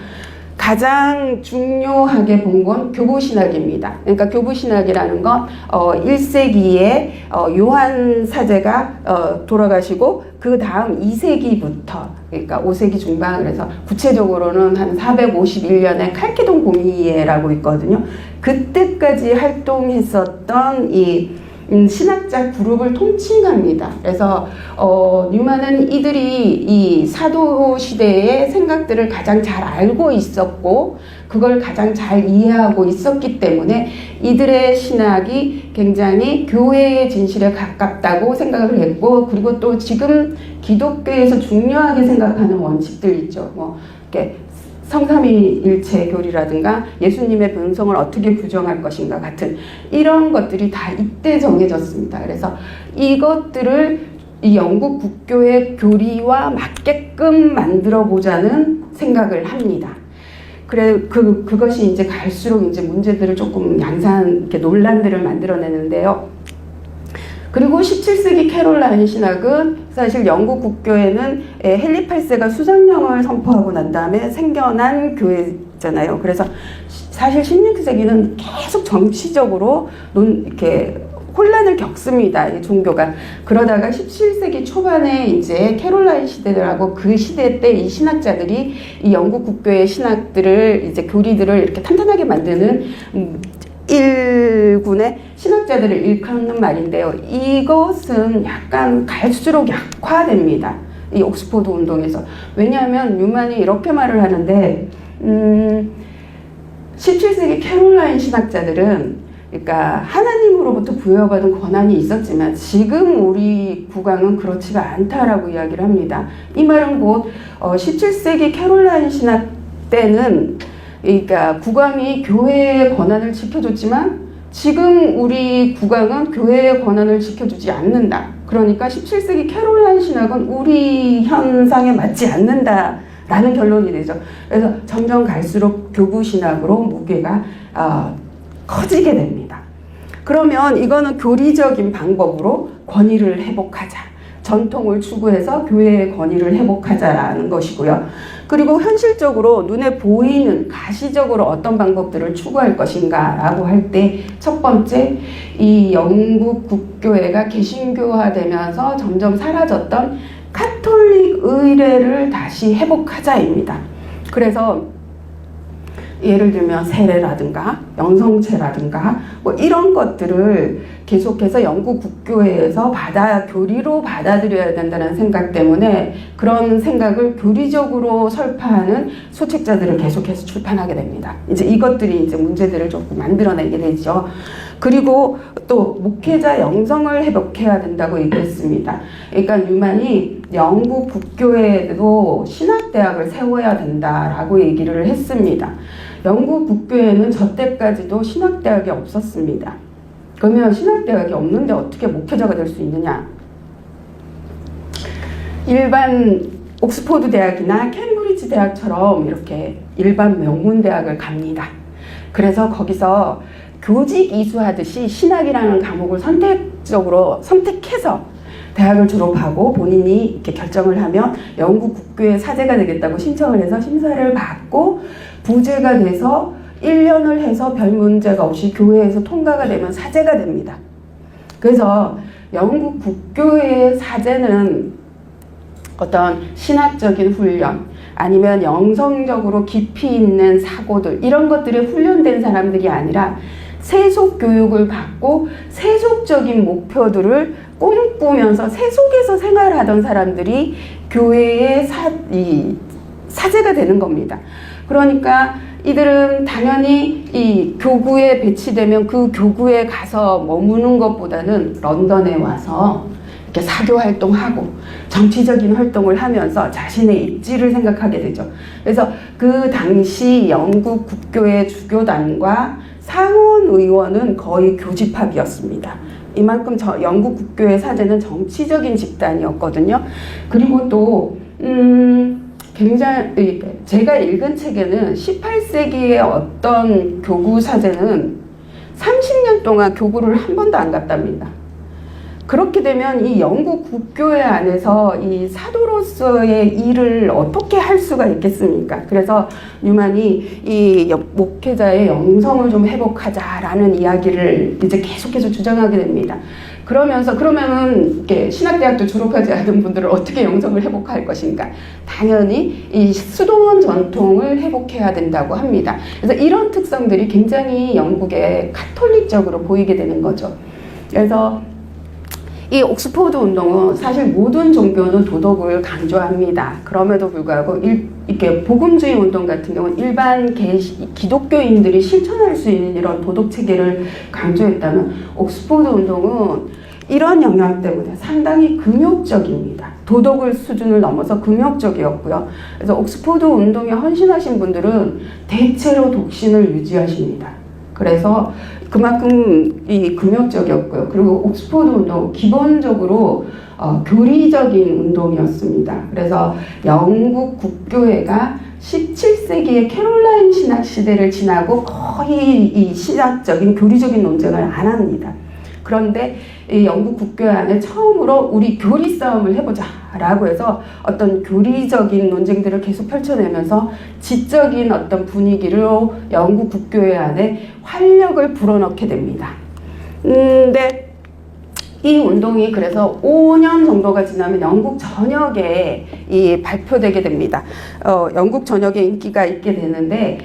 [SPEAKER 1] 가장 중요하게 본 건 교부신학입니다. 그러니까 교부신학이라는 건 1세기에 요한 사제가 돌아가시고 그 다음 2세기부터 그러니까 5세기 중반 그래서 구체적으로는 한 451년에 칼케돈 고미에라고 있거든요. 그때까지 활동했었던 이 신학자 그룹을 통칭합니다. 그래서 뉴만은 이들이 이 사도 시대의 생각들을 가장 잘 알고 있었고 그걸 가장 잘 이해하고 있었기 때문에 이들의 신학이 굉장히 교회의 진실에 가깝다고 생각을 했고 그리고 또 지금 기독교에서 중요하게 생각하는 원칙들 있죠. 뭐 이렇게 성삼위일체 교리라든가 예수님의 본성을 어떻게 규정할 것인가 같은 이런 것들이 다 이때 정해졌습니다. 그래서 이것들을 이 영국 국교의 교리와 맞게끔 만들어 보자는 생각을 합니다. 그것이 이제 갈수록 이제 문제들을 조금 양산 이렇게 논란들을 만들어내는데요. 그리고 17세기 캐롤라인 신학은 사실 영국 국교회는 헨리 8세가 수장령을 선포하고 난 다음에 생겨난 교회잖아요. 그래서 사실 16세기는 계속 정치적으로 이렇게 혼란을 겪습니다. 이 종교가. 그러다가 17세기 초반에 이제 캐롤라인 시대들하고 그 시대 때 이 신학자들이 이 영국 국교의 신학들을 이제 교리들을 이렇게 탄탄하게 만드는 일군의 신학자들을 일컫는 말인데요. 이것은 약간 갈수록 약화됩니다. 이 옥스포드 운동에서. 왜냐하면 뉴만이 이렇게 말을 하는데 17세기 캐롤라인 신학자들은 그러니까 하나님으로부터 부여받은 권한이 있었지만 지금 우리 국왕은 그렇지가 않다라고 이야기를 합니다. 이 말은 곧 17세기 캐롤라인 신학 때는 그러니까 국왕이 교회의 권한을 지켜줬지만 지금 우리 국왕은 교회의 권한을 지켜주지 않는다. 그러니까 17세기 캐롤라인 신학은 우리 현상에 맞지 않는다라는 결론이 되죠. 그래서 점점 갈수록 교부 신학으로 무게가 커지게 됩니다. 그러면 이거는 교리적인 방법으로 권위를 회복하자. 전통을 추구해서 교회의 권위를 회복하자라는 것이고요. 그리고 현실적으로 눈에 보이는 가시적으로 어떤 방법들을 추구할 것인가 라고 할 때 첫 번째 이 영국 국교회가 개신교화되면서 점점 사라졌던 카톨릭 의례를 다시 회복하자입니다. 그래서 예를 들면 세례라든가 영성체라든가 뭐 이런 것들을 계속해서 영국 국교회에서 교리로 받아들여야 된다는 생각 때문에 그런 생각을 교리적으로 설파하는 소책자들을 계속해서 출판하게 됩니다. 이제 이것들이 이제 문제들을 조금 만들어내게 되죠. 그리고 또 목회자 영성을 회복해야 된다고 얘기했습니다. 그러니까 뉴만이 영국 국교회에도 신학대학을 세워야 된다라고 얘기를 했습니다. 영국 국교회는 저때까지도 신학대학이 없었습니다. 그러면 신학대학이 없는데 어떻게 목회자가 될 수 있느냐? 일반 옥스포드 대학이나 캠브리지 대학처럼 이렇게 일반 명문대학을 갑니다. 그래서 거기서 교직 이수하듯이 신학이라는 과목을 선택해서 대학을 졸업하고 본인이 이렇게 결정을 하면 영국 국교회 사제가 되겠다고 신청을 해서 심사를 받고 부제가 돼서 1년을 해서 별 문제가 없이 교회에서 통과가 되면 사제가 됩니다. 그래서 영국 국교의 사제는 어떤 신학적인 훈련 아니면 영성적으로 깊이 있는 사고들 이런 것들에 훈련된 사람들이 아니라 세속 교육을 받고 세속적인 목표들을 꿈꾸면서 세속에서 생활하던 사람들이 교회의 사제가 되는 겁니다. 그러니까 이들은 당연히 이 교구에 배치되면 그 교구에 가서 머무는 것보다는 런던에 와서 이렇게 사교 활동하고 정치적인 활동을 하면서 자신의 입지를 생각하게 되죠. 그래서 그 당시 영국 국교의 주교단과 상원의원은 거의 교집합이었습니다. 이만큼 영국 국교의 사제는 정치적인 집단이었거든요. 그리고 또 굉장히 제가 읽은 책에는 18세기의 어떤 교구 사제는 30년 동안 교구를 한 번도 안 갔답니다. 그렇게 되면 이 영국 국교회 안에서 이 사도로서의 일을 어떻게 할 수가 있겠습니까? 그래서 뉴만이 이 목회자의 영성을 좀 회복하자라는 이야기를 이제 계속해서 주장하게 됩니다. 그러면은 이렇게 신학대학도 졸업하지 않은 분들은 어떻게 영성을 회복할 것인가? 당연히 이 수도원 전통을 회복해야 된다고 합니다. 그래서 이런 특성들이 굉장히 영국의 가톨릭적으로 보이게 되는 거죠. 그래서 이 옥스포드 운동은 사실 모든 종교는 도덕을 강조합니다. 그럼에도 불구하고 이렇게 복음주의 운동 같은 경우는 일반 기독교인들이 실천할 수 있는 이런 도덕 체계를 강조했다면 옥스포드 운동은 이런 영향 때문에 상당히 금욕적입니다. 도덕을 수준을 넘어서 금욕적이었고요. 그래서 옥스포드 운동에 헌신하신 분들은 대체로 독신을 유지하십니다. 그래서 그만큼 이 금욕적이었고요. 그리고 옥스포드 운동 기본적으로 교리적인 운동이었습니다. 그래서 영국 국교회가 17세기의 캐롤라인 신학 시대를 지나고 거의 이 신학적인 교리적인 논쟁을 안 합니다. 그런데 이 영국 국교회 안에 처음으로 우리 교리 싸움을 해보자 라고 해서 어떤 교리적인 논쟁들을 계속 펼쳐내면서 지적인 어떤 분위기로 영국 국교회 안에 활력을 불어넣게 됩니다. 근데 이 운동이 그래서 5년 정도가 지나면 영국 전역에 발표되게 됩니다. 영국 전역에 인기가 있게 되는데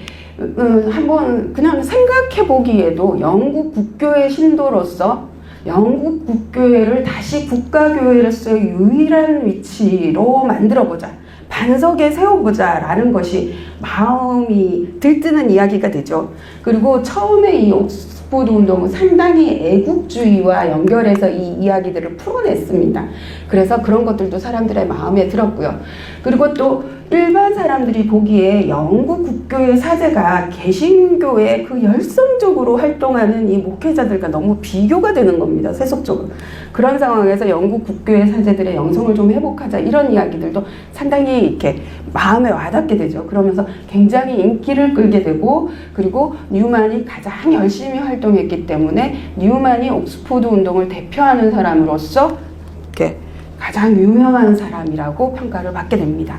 [SPEAKER 1] 한번 그냥 생각해 보기에도 영국 국교의 신도로서 영국 국교회를 다시 국가교회로서의 유일한 위치로 만들어보자. 반석에 세워보자 라는 것이 마음이 들뜨는 이야기가 되죠. 그리고 처음에 이 옥스포드 운동은 상당히 애국주의와 연결해서 이 이야기들을 풀어냈습니다. 그래서 그런 것들도 사람들의 마음에 들었고요. 그리고 또 일반 사람들이 보기에 영국 국교의 사제가 개신교에 그 열성적으로 활동하는 이 목회자들과 너무 비교가 되는 겁니다. 세속적으로. 그런 상황에서 영국 국교의 사제들의 영성을 좀 회복하자 이런 이야기들도 상당히 이렇게 마음에 와닿게 되죠. 그러면서 굉장히 인기를 끌게 되고 그리고 뉴만이 가장 열심히 활동했기 때문에 뉴만이 옥스포드 운동을 대표하는 사람으로서 이렇게 가장 유명한 사람이라고 평가를 받게 됩니다.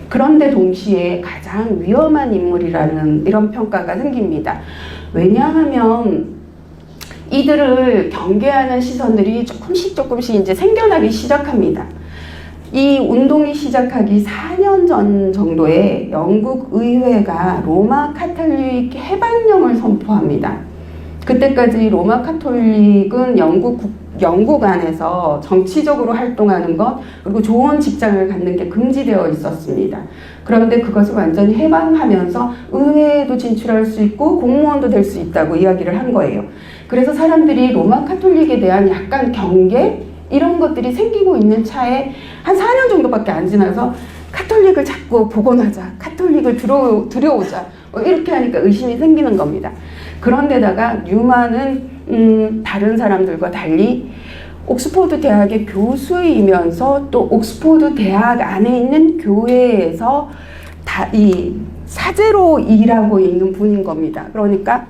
[SPEAKER 1] 그런데 동시에 가장 위험한 인물이라는 이런 평가가 생깁니다. 왜냐하면 이들을 경계하는 시선들이 조금씩 이제 생겨나기 시작합니다. 이 운동이 시작하기 4년 전 정도에 영국 의회가 로마 카톨릭 해방령을 선포합니다. 그때까지 로마 카톨릭은 영국 안에서 정치적으로 활동하는 것 그리고 좋은 직장을 갖는 게 금지되어 있었습니다. 그런데 그것을 완전히 해방하면서 의회에도 진출할 수 있고 공무원도 될 수 있다고 이야기를 한 거예요. 그래서 사람들이 로마 카톨릭에 대한 약간 경계 이런 것들이 생기고 있는 차에 한 4년 정도밖에 안 지나서 카톨릭을 자꾸 복원하자, 카톨릭을 들여오자 이렇게 하니까 의심이 생기는 겁니다. 그런데다가 뉴만은 다른 사람들과 달리 옥스포드 대학의 교수이면서 또 옥스포드 대학 안에 있는 교회에서 이 사제로 일하고 있는 분인 겁니다. 그러니까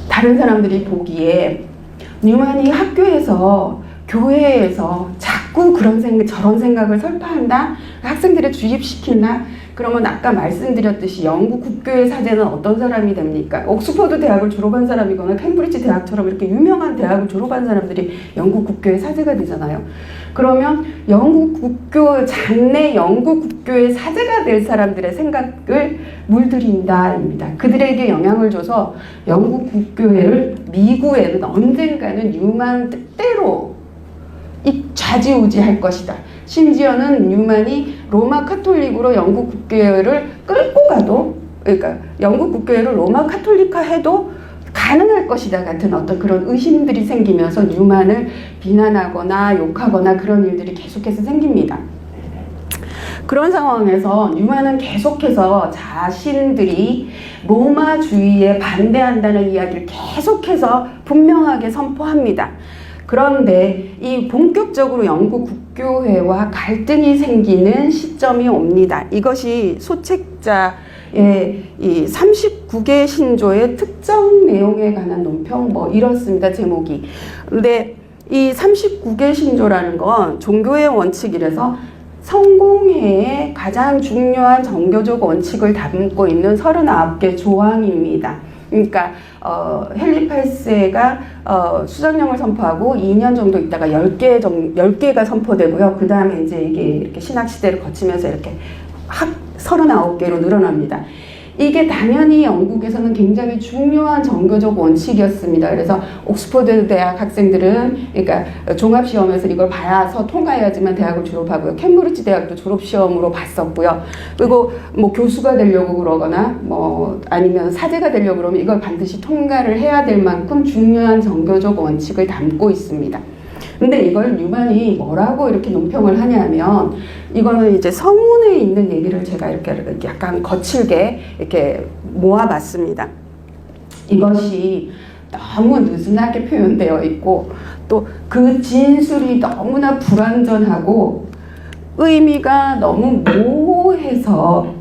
[SPEAKER 1] 다른 사람들이 보기에 뉴만이 학교에서 교회에서 자꾸 저런 생각을 설파한다, 학생들을 주입시킨다, 그러면 아까 말씀드렸듯이 영국 국교의 사제는 어떤 사람이 됩니까? 옥스퍼드 대학을 졸업한 사람이거나 캠브리지 대학처럼 이렇게 유명한 대학을 졸업한 사람들이 영국 국교의 사제가 되잖아요. 그러면 영국 국교, 장래 영국 국교의 사제가 될 사람들의 생각을 물들인다입니다. 그들에게 영향을 줘서 영국 국교회를 미국에는 언젠가는 뉴만 뜻대로 좌지우지할 것이다. 심지어는 뉴만이 로마 카톨릭으로 영국 국교회를 끌고 가도, 그러니까 영국 국교회를 로마 카톨릭화 해도 가능할 것이다 같은 어떤 그런 의심들이 생기면서 뉴만을 비난하거나 욕하거나 그런 일들이 계속해서 생깁니다. 그런 상황에서 뉴만은 계속해서 자신들이 로마주의에 반대한다는 이야기를 계속해서 분명하게 선포합니다. 그런데 이 본격적으로 영국 국교회와 갈등이 생기는 시점이 옵니다. 이것이 소책자의 이 39개 신조의 특정 내용에 관한 논평 뭐 이렇습니다. 제목이. 근데 이 39개 신조라는 건 종교의 원칙이라서 성공회의 가장 중요한 정교적 원칙을 담고 있는 39개 조항입니다. 그러니까 헨리 8세가 수장령을 선포하고 2년 정도 있다가 10개가 선포되고요. 그 다음에 이제 이게 이렇게 신학시대를 거치면서 이렇게 39개로 늘어납니다. 이게 당연히 영국에서는 굉장히 중요한 정교적 원칙이었습니다. 그래서 옥스퍼드 대학 학생들은 그러니까 종합시험에서 이걸 봐서 통과해야지만 대학을 졸업하고요. 캠브리지 대학도 졸업시험으로 봤었고요. 그리고 뭐 교수가 되려고 그러거나 뭐 아니면 사제가 되려고 그러면 이걸 반드시 통과를 해야 될 만큼 중요한 정교적 원칙을 담고 있습니다. 근데 이걸 뉴만이 뭐라고 이렇게 논평을 하냐면, 이거는 이제 서문에 있는 얘기를 제가 이렇게 약간 거칠게 이렇게 모아봤습니다. 이것이 너무 느슨하게 표현되어 있고, 또 그 진술이 너무나 불완전하고 의미가 너무 모호해서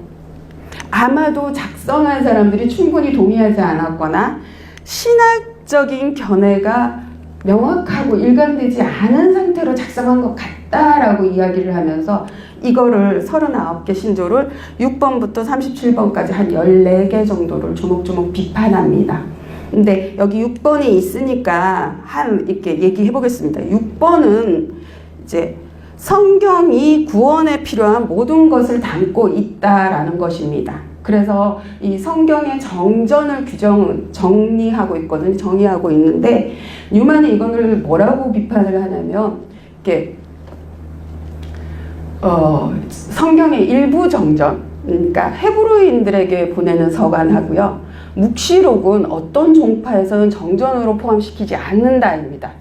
[SPEAKER 1] 아마도 작성한 사람들이 충분히 동의하지 않았거나 신학적인 견해가 명확하고 일관되지 않은 상태로 작성한 것 같다라고 이야기를 하면서 이거를 39개 신조를 6번부터 37번까지 한 14개 정도를 조목조목 비판합니다. 근데 여기 6번이 있으니까 이렇게 얘기해 보겠습니다. 6번은 이제 성경이 구원에 필요한 모든 것을 담고 있다라는 것입니다. 그래서 이 성경의 정전을 정리하고 있거든요. 정의하고 있는데, 뉴만이 이거를 뭐라고 비판을 하냐면, 이렇게, 성경의 일부 정전, 그러니까 헤브르인들에게 보내는 서간하고요. 묵시록은 어떤 종파에서는 정전으로 포함시키지 않는다입니다.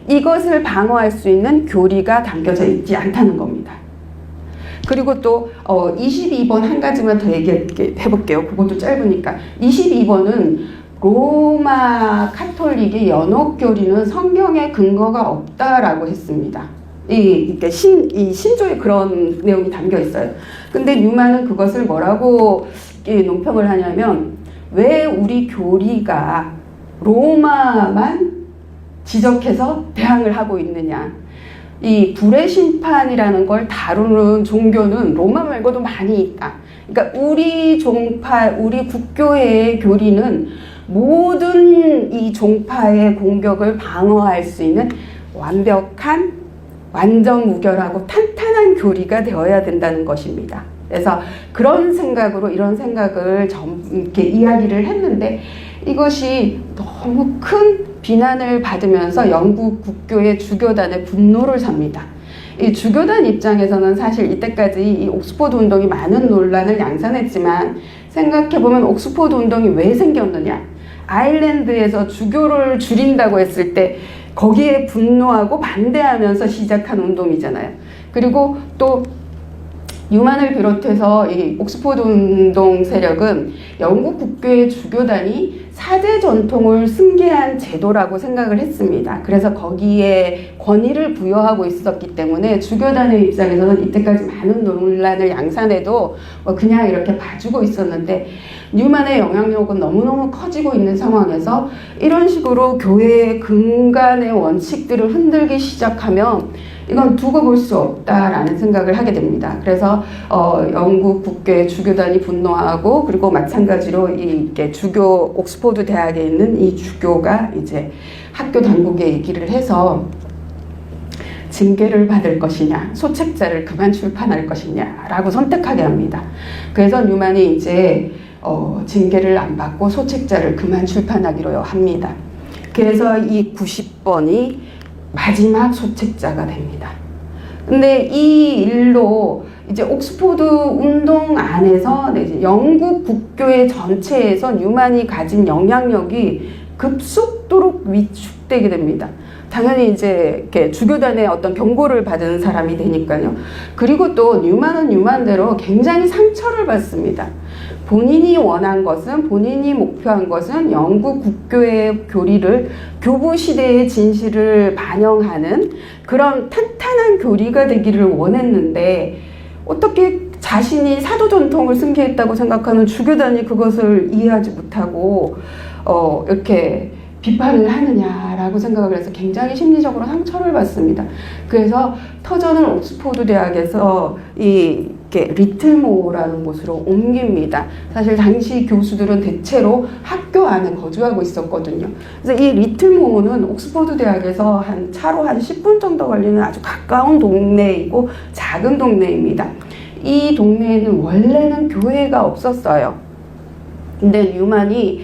[SPEAKER 1] 이것을 방어할 수 있는 교리가 담겨져 있지 않다는 겁니다. 그리고 또 22번 한 가지만 더 얘기해볼게요. 그것도 짧으니까. 22번은 로마 카톨릭의 연옥교리는 성경에 근거가 없다라고 했습니다. 이 신조에 그런 내용이 담겨 있어요. 근데 뉴만은 그것을 뭐라고 논평을 하냐면, 왜 우리 교리가 로마만 지적해서 대항을 하고 있느냐. 이 불의 심판이라는 걸 다루는 종교는 로마 말고도 많이 있다. 그러니까 우리 종파, 우리 국교회의 교리는 모든 이 종파의 공격을 방어할 수 있는 완벽한, 완전 무결하고 탄탄한 교리가 되어야 된다는 것입니다. 그래서 그런 생각으로 이런 생각을 이렇게 이야기를 했는데, 이것이 너무 큰 비난을 받으면서 영국 국교의 주교단의 분노를 삽니다. 이 주교단 입장에서는 사실 이때까지 이 옥스퍼드 운동이 많은 논란을 양산했지만, 생각해보면 옥스퍼드 운동이 왜 생겼느냐. 아일랜드에서 주교를 줄인다고 했을 때 거기에 분노하고 반대하면서 시작한 운동이잖아요. 그리고 또 뉴만을 비롯해서 이 옥스퍼드 운동 세력은 영국 국교의 주교단이 사제 전통을 승계한 제도라고 생각을 했습니다. 그래서 거기에 권위를 부여하고 있었기 때문에 주교단의 입장에서는 이때까지 많은 논란을 양산해도 그냥 이렇게 봐주고 있었는데, 뉴만의 영향력은 너무너무 커지고 있는 상황에서 이런 식으로 교회의 근간의 원칙들을 흔들기 시작하면 이건 두고 볼 수 없다라는 생각을 하게 됩니다. 그래서 영국 국교의 주교단이 분노하고 그리고 마찬가지로 이게 주교 옥스포드 대학에 있는 이 주교가 이제 학교 당국에 얘기를 해서 징계를 받을 것이냐, 소책자를 그만 출판할 것이냐라고 선택하게 합니다. 그래서 뉴만이 이제 징계를 안 받고 소책자를 그만 출판하기로 합니다. 그래서 이 90번이 마지막 소책자가 됩니다. 근데 이 일로 이제 옥스포드 운동 안에서 이제 영국 국교의 전체에서 뉴만이 가진 영향력이 급속도로 위축되게 됩니다. 당연히 이제 이렇게 주교단의 어떤 경고를 받은 사람이 되니까요. 그리고 또 뉴만은 뉴만대로 굉장히 상처를 받습니다. 본인이 원한 것은, 본인이 목표한 것은 영국 국교의 교리를, 교부 시대의 진실을 반영하는 그런 탄탄한 교리가 되기를 원했는데 어떻게 자신이 사도 전통을 승계했다고 생각하는 주교단이 그것을 이해하지 못하고 이렇게 비판을 하느냐라고 생각을 해서 굉장히 심리적으로 상처를 받습니다. 그래서 터전을 옥스포드 대학에서 이렇게 리틀모어라는 곳으로 옮깁니다. 사실 당시 교수들은 대체로 학교 안에 거주하고 있었거든요. 그래서 이 리틀모어는 옥스포드 대학에서 차로 한 10분 정도 걸리는 아주 가까운 동네이고 작은 동네입니다. 이 동네에는 원래는 교회가 없었어요. 근데 뉴만이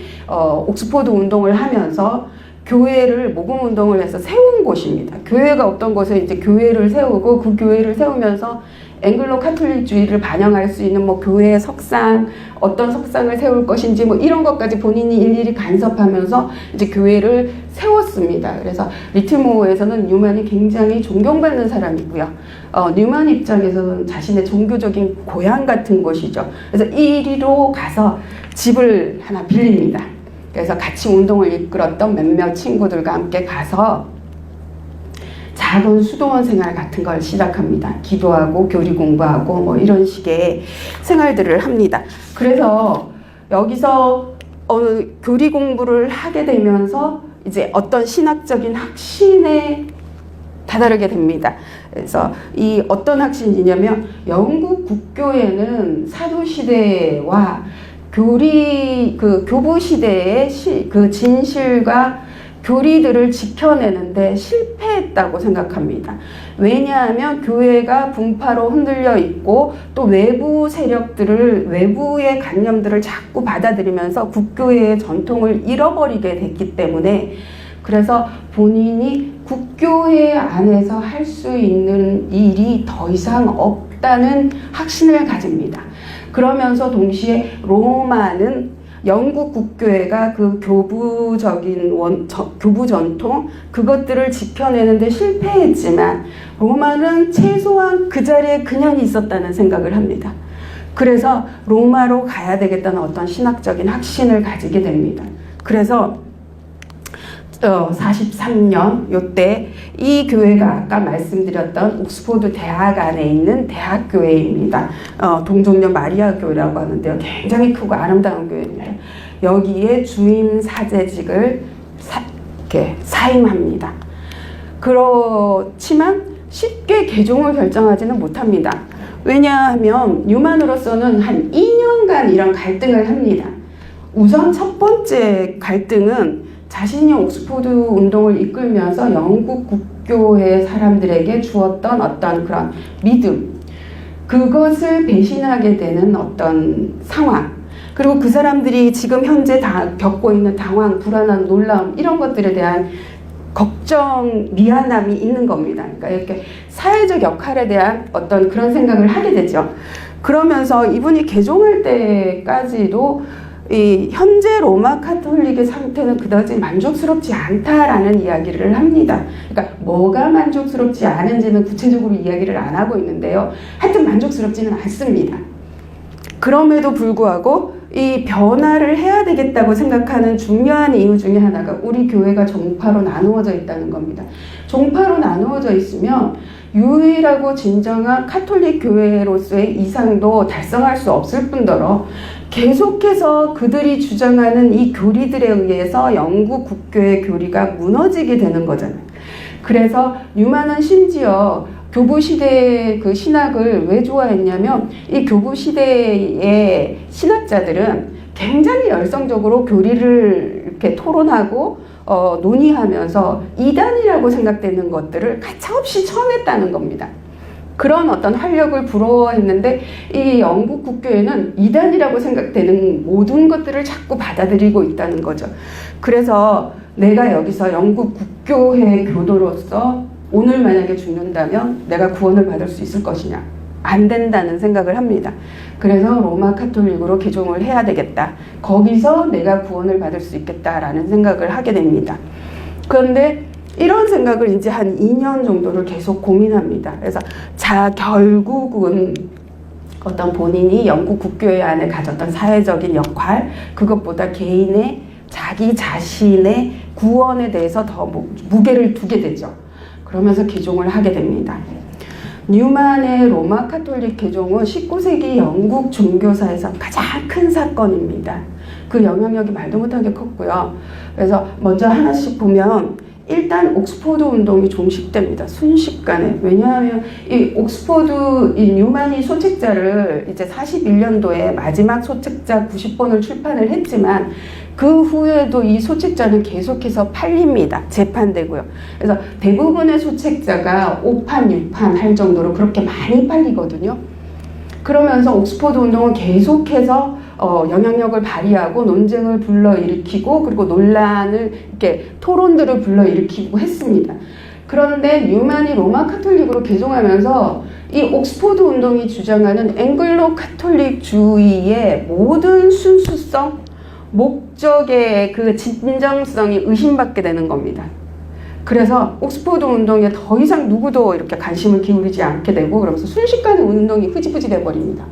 [SPEAKER 1] 옥스포드 운동을 하면서 교회를 모금 운동을 해서 세운 곳입니다. 교회가 없던 곳에 이제 교회를 세우고 그 교회를 세우면서 앵글로 카톨릭주의를 반영할 수 있는 뭐 교회의 석상, 어떤 석상을 세울 것인지 뭐 이런 것까지 본인이 일일이 간섭하면서 이제 교회를 세웠습니다. 그래서 리틀모어에서는 뉴만이 굉장히 존경받는 사람이고요. 뉴만 입장에서는 자신의 종교적인 고향 같은 곳이죠. 그래서 이리로 가서 집을 하나 빌립니다. 그래서 같이 운동을 이끌었던 몇몇 친구들과 함께 가서 작은 수도원 생활 같은 걸 시작합니다. 기도하고 교리 공부하고 뭐 이런 식의 생활들을 합니다. 그래서 여기서 교리 공부를 하게 되면서 이제 어떤 신학적인 확신에 다다르게 됩니다. 그래서 이 어떤 확신이냐면 영국 국교에는 사도 시대와 교부 시대의 그 진실과 교리들을 지켜내는데 실패했다고 생각합니다. 왜냐하면 교회가 분파로 흔들려 있고 또 외부 세력들을, 외부의 관념들을 자꾸 받아들이면서 국교의 전통을 잃어버리게 됐기 때문에, 그래서 본인이 국교회 안에서 할 수 있는 일이 더 이상 없다는 확신을 가집니다. 그러면서 동시에 로마는 영국 국교회가 그 교부적인 교부 전통 그것들을 지켜내는데 실패했지만 로마는 최소한 그 자리에 그냥 있었다는 생각을 합니다. 그래서 로마로 가야 되겠다는 어떤 신학적인 확신을 가지게 됩니다. 그래서 43년 요때 이 교회가 아까 말씀드렸던 옥스포드 대학 안에 있는 대학교회입니다. 동정녀 마리아 교회라고 하는데요. 굉장히 크고 아름다운 교회입니다. 여기에 주임 사제직을 이렇게 사임합니다. 그렇지만 쉽게 개종을 결정하지는 못합니다. 왜냐하면 뉴만으로서는 한 2년간 이런 갈등을 합니다. 우선 첫 번째 갈등은 자신이 옥스포드 운동을 이끌면서 영국 국교회 사람들에게 주었던 어떤 그런 믿음, 그것을 배신하게 되는 어떤 상황, 그리고 그 사람들이 지금 현재 겪고 있는 당황, 불안한 놀라움, 이런 것들에 대한 걱정, 미안함이 있는 겁니다. 그러니까 이렇게 사회적 역할에 대한 어떤 그런 생각을 하게 되죠. 그러면서 이분이 개종할 때까지도 이 현재 로마 카톨릭의 상태는 그다지 만족스럽지 않다라는 이야기를 합니다. 그러니까 뭐가 만족스럽지 않은지는 구체적으로 이야기를 안 하고 있는데요. 하여튼 만족스럽지는 않습니다. 그럼에도 불구하고 이 변화를 해야 되겠다고 생각하는 중요한 이유 중에 하나가 우리 교회가 종파로 나누어져 있다는 겁니다. 종파로 나누어져 있으면 유일하고 진정한 카톨릭 교회로서의 이상도 달성할 수 없을 뿐더러 계속해서 그들이 주장하는 이 교리들에 의해서 영국 국교의 교리가 무너지게 되는 거잖아요. 그래서 뉴만은 심지어 교부 시대의 그 신학을 왜 좋아했냐면 이 교부 시대의 신학자들은 굉장히 열성적으로 교리를 이렇게 토론하고 논의하면서 이단이라고 생각되는 것들을 가차없이 쳐냈다는 겁니다. 그런 어떤 활력을 부러워했는데 이 영국 국교회는 이단이라고 생각되는 모든 것들을 자꾸 받아들이고 있다는 거죠. 그래서 내가 여기서 영국 국교회 교도로서 오늘 만약에 죽는다면 내가 구원을 받을 수 있을 것이냐? 안 된다는 생각을 합니다. 그래서 로마 카톨릭으로 개종을 해야 되겠다. 거기서 내가 구원을 받을 수 있겠다라는 생각을 하게 됩니다. 그런데 이런 생각을 이제 한 2년 정도를 계속 고민합니다. 그래서 결국은 어떤 본인이 영국 국교회 안에 가졌던 사회적인 역할, 그것보다 개인의 자기 자신의 구원에 대해서 더 무게를 두게 되죠. 그러면서 개종을 하게 됩니다. 뉴만의 로마 카톨릭 개종은 19세기 영국 종교사에서 가장 큰 사건입니다. 그 영향력이 말도 못하게 컸고요. 그래서 먼저 하나씩 보면 일단 옥스포드 운동이 종식됩니다. 순식간에. 왜냐하면 이 옥스포드 이 뉴만이 소책자를 이제 41년도에 마지막 소책자 90번을 출판을 했지만 그 후에도 이 소책자는 계속해서 팔립니다. 재판되고요. 그래서 대부분의 소책자가 5판, 6판 할 정도로 그렇게 많이 팔리거든요. 그러면서 옥스포드 운동은 계속해서 영향력을 발휘하고 논쟁을 불러일으키고 그리고 논란을 이렇게 토론들을 불러일으키고 했습니다. 그런데 뉴만이 로마 카톨릭으로 개종하면서 이 옥스포드 운동이 주장하는 앵글로 카톨릭주의의 모든 순수성, 목적의 그 진정성이 의심받게 되는 겁니다. 그래서 옥스포드 운동에 더 이상 누구도 이렇게 관심을 기울이지 않게 되고 그러면서 순식간에 운동이 흐지부지 돼버립니다.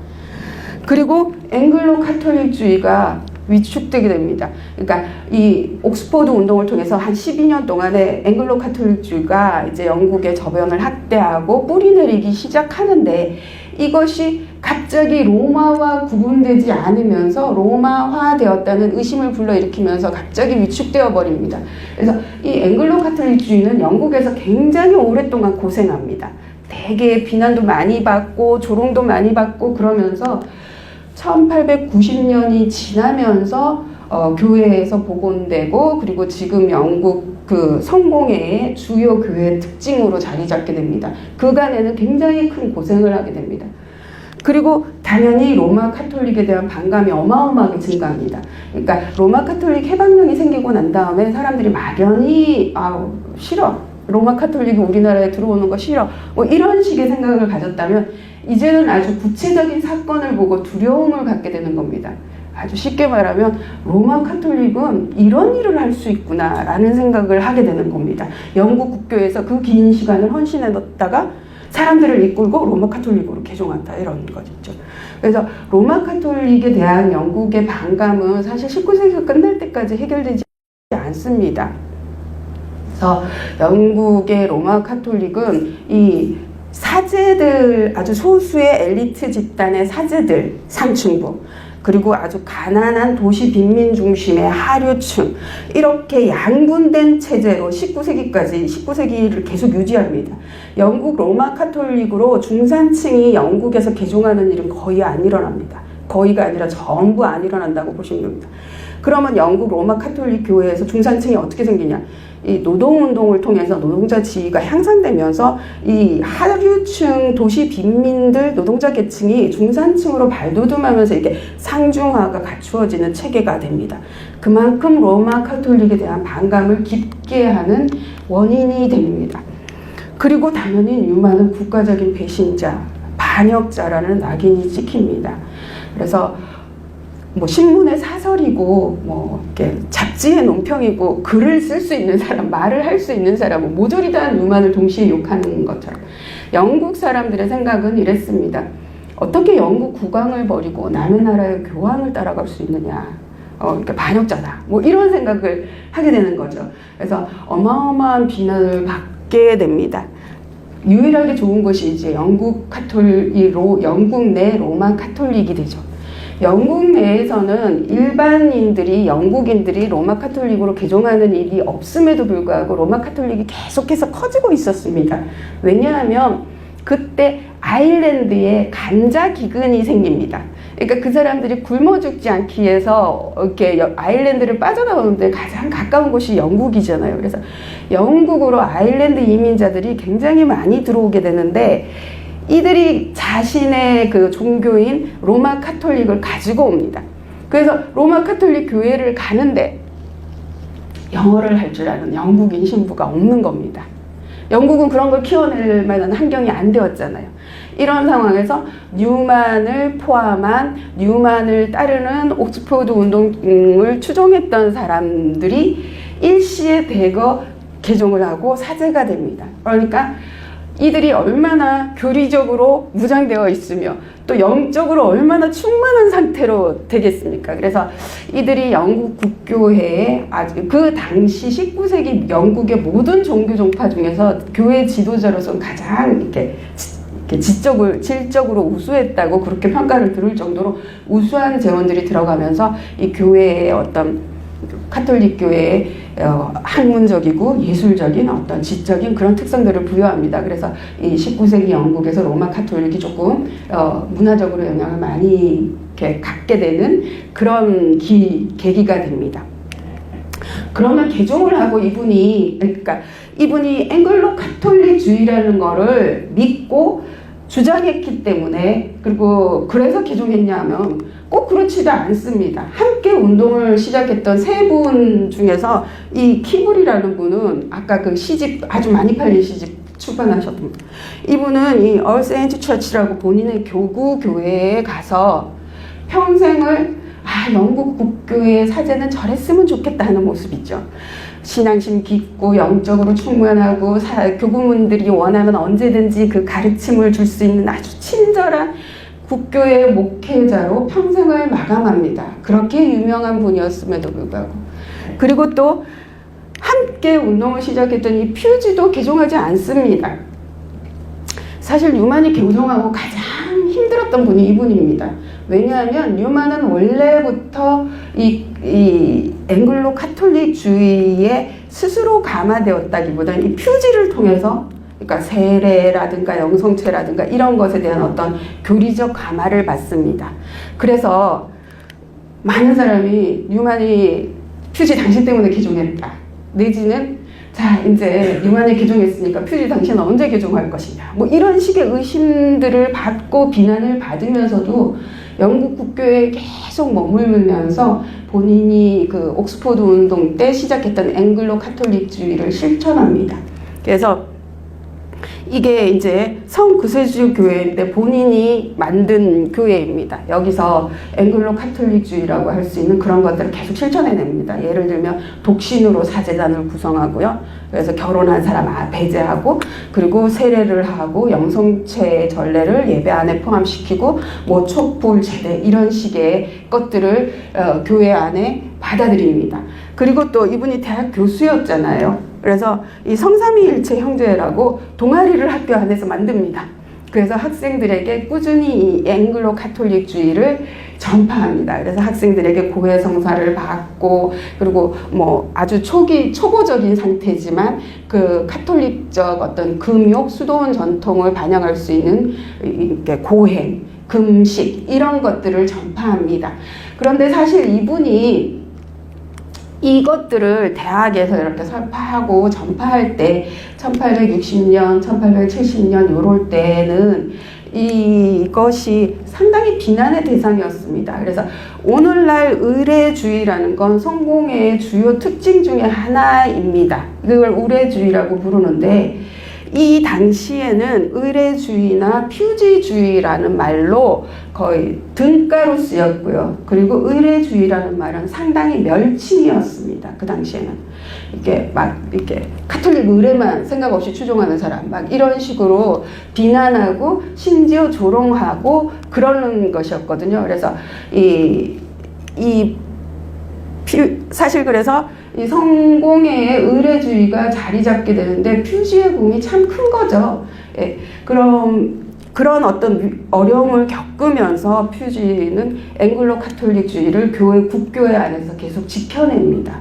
[SPEAKER 1] 그리고 앵글로 카톨릭주의가 위축되게 됩니다. 그러니까 이 옥스포드 운동을 통해서 한 12년 동안에 앵글로 카톨릭주의가 이제 영국의 저변을 확대하고 뿌리내리기 시작하는데 이것이 갑자기 로마와 구분되지 않으면서 로마화 되었다는 의심을 불러일으키면서 갑자기 위축되어 버립니다. 그래서 이 앵글로 카톨릭주의는 영국에서 굉장히 오랫동안 고생합니다. 되게 비난도 많이 받고 조롱도 많이 받고 그러면서 1890년이 지나면서 교회에서 복원되고 그리고 지금 영국 그 성공회의 주요 교회 특징으로 자리 잡게 됩니다. 그간에는 굉장히 큰 고생을 하게 됩니다. 그리고 당연히 로마 카톨릭에 대한 반감이 어마어마하게 증가합니다. 그러니까 로마 카톨릭 해방령이 생기고 난 다음에 사람들이 막연히 싫어. 로마 카톨릭이 우리나라에 들어오는 거 싫어. 뭐 이런 식의 생각을 가졌다면 이제는 아주 구체적인 사건을 보고 두려움을 갖게 되는 겁니다. 아주 쉽게 말하면 로마 카톨릭은 이런 일을 할 수 있구나 라는 생각을 하게 되는 겁니다. 영국 국교에서 그 긴 시간을 헌신해 놨다가 사람들을 이끌고 로마 카톨릭으로 개종한다 이런 거죠. 그래서 로마 카톨릭에 대한 영국의 반감은 사실 19세기가 끝날 때까지 해결되지 않습니다. 그래서 영국의 로마 카톨릭은 이 사제들, 아주 소수의 엘리트 집단의 사제들, 상층부, 그리고 아주 가난한 도시 빈민 중심의 하류층, 이렇게 양분된 체제로 19세기를 계속 유지합니다. 영국 로마 카톨릭으로 중산층이 영국에서 개종하는 일은 거의 안 일어납니다. 거의가 아니라 전부 안 일어난다고 보시면 됩니다. 그러면 영국 로마 카톨릭 교회에서 중산층이 어떻게 생기냐? 이 노동운동을 통해서 노동자 지위가 향상되면서 이 하류층 도시 빈민들 노동자 계층이 중산층으로 발돋움하면서 이렇게 상중하가 갖추어지는 체계가 됩니다. 그만큼 로마 카톨릭에 대한 반감을 깊게 하는 원인이 됩니다. 그리고 당연히 뉴만은 국가적인 배신자, 반역자라는 낙인이 찍힙니다. 그래서 뭐 신문의 사설이고 뭐 이렇게 잡지의 논평이고 글을 쓸 수 있는 사람, 말을 할 수 있는 사람은 모조리 다 뉴만을 동시에 욕하는 것처럼 영국 사람들의 생각은 이랬습니다. 어떻게 영국 국왕을 버리고 남의 나라의 교황을 따라갈 수 있느냐? 그러니까 반역자다. 뭐 이런 생각을 하게 되는 거죠. 그래서 어마어마한 비난을 받게 됩니다. 유일하게 좋은 것이 이제 영국 내 로마 카톨릭이 되죠. 영국 내에서는 일반인들이 영국인들이 로마 카톨릭으로 개종하는 일이 없음에도 불구하고 로마 카톨릭이 계속해서 커지고 있었습니다. 왜냐하면 그때 아일랜드에 간자 기근이 생깁니다. 그러니까 그 사람들이 굶어 죽지 않기 위해서 이렇게 아일랜드를 빠져나오는데 가장 가까운 곳이 영국이잖아요. 그래서 영국으로 아일랜드 이민자들이 굉장히 많이 들어오게 되는데 이들이 자신의 그 종교인 로마 카톨릭을 가지고 옵니다. 그래서 로마 카톨릭 교회를 가는데 영어를 할 줄 아는 영국인 신부가 없는 겁니다. 영국은 그런 걸 키워낼 만한 환경이 안 되었잖아요. 이런 상황에서 뉴만을 포함한 뉴만을 따르는 옥스퍼드 운동을 추종했던 사람들이 일시에 대거 개종을 하고 사제가 됩니다. 그러니까 이들이 얼마나 교리적으로 무장되어 있으며 또 영적으로 얼마나 충만한 상태로 되겠습니까? 그래서 이들이 영국 국교회에 아주 그 당시 19세기 영국의 모든 종교 종파 중에서 교회 지도자로서는 가장 이렇게 질적으로 우수했다고 그렇게 평가를 들을 정도로 우수한 재원들이 들어가면서 이 교회의 어떤 카톨릭 교회의 학문적이고 예술적인 어떤 지적인 그런 특성들을 부여합니다. 그래서 이 19세기 영국에서 로마 카톨릭이 조금 문화적으로 영향을 많이 이렇게 갖게 되는 그런 계기가 됩니다. 그러면 개종을 하고 이분이 앵글로 카톨릭주의라는 거를 믿고 주장했기 때문에 그리고 그래서 개종했냐면 꼭 그렇지도 않습니다. 함께 운동을 시작했던 세 분 중에서 이 키블이라는 분은 아까 그 시집 아주 많이 팔린 시집 출판하셨던 분. 이분은 이 All Saints Church라고 본인의 교구 교회에 가서 평생을 영국 국교의 사제는 저랬으면 좋겠다 하는 모습이죠. 신앙심 깊고 영적으로 충만하고 교구문들이 원하면 언제든지 그 가르침을 줄 수 있는 아주 친절한 국교의 목회자로 평생을 마감합니다. 그렇게 유명한 분이었음에도 불구하고. 그리고 또 함께 운동을 시작했던 이 퓨지도 개종하지 않습니다. 사실 뉴만이 개종하고 가장 힘들었던 분이 이분입니다. 왜냐하면 뉴만은 원래부터 이 앵글로 카톨릭주의에 스스로 감화되었다기보다는 이 퓨지를 통해서 그러니까 세례라든가 영성체라든가 이런 것에 대한 어떤 교리적 감화를 받습니다. 그래서 많은 사람이 뉴만이 퓨지 당신 때문에 개종했다. 내지는 자 이제 뉴만이 개종했으니까 퓨지 당신은 언제 개종할 것이냐. 뭐 이런 식의 의심들을 받고 비난을 받으면서도 영국 국교에 계속 머물면서 본인이 그 옥스퍼드 운동 때 시작했던 앵글로 카톨릭주의를 실천합니다. 그래서 이게 이제 성구세주 교회인데 본인이 만든 교회입니다. 여기서 앵글로 카톨릭주의라고 할 수 있는 그런 것들을 계속 실천해냅니다. 예를 들면 독신으로 사제단을 구성하고요. 그래서 결혼한 사람 배제하고 그리고 세례를 하고 영성체 전례를 예배 안에 포함시키고 뭐 촛불 제대 이런 식의 것들을 교회 안에 받아들입니다. 그리고 또 이분이 대학 교수였잖아요. 그래서 이 성삼위일체 형제라고 동아리를 학교 안에서 만듭니다. 그래서 학생들에게 꾸준히 이 앵글로 카톨릭주의를 전파합니다. 그래서 학생들에게 고해 성사를 받고 그리고 뭐 아주 초보적인 상태지만 그 카톨릭적 어떤 금욕 수도원 전통을 반영할 수 있는 이렇게 고행, 금식 이런 것들을 전파합니다. 그런데 사실 이분이 이것들을 대학에서 이렇게 설파하고 전파할 때 1860년, 1870년 요럴 때는 이것이 상당히 비난의 대상이었습니다. 그래서 오늘날 의례주의라는 건 성공회의 주요 특징 중에 하나입니다. 이걸 의례주의라고 부르는데 이 당시에는 의례주의나 퓨지주의라는 말로 거의 등가로 쓰였고요. 그리고 의례주의라는 말은 상당히 멸칭이었습니다. 그 당시에는. 이렇게 카톨릭 의례만 생각 없이 추종하는 사람, 막 이런 식으로 비난하고 심지어 조롱하고 그러는 것이었거든요. 그래서 사실 그래서 이 성공회의 의례주의가 자리 잡게 되는데 퓨지의 공이 참 큰 거죠. 예, 그럼 그런 어떤 어려움을 겪으면서 퓨지는 앵글로 카톨릭주의를 교회 국교회 안에서 계속 지켜냅니다.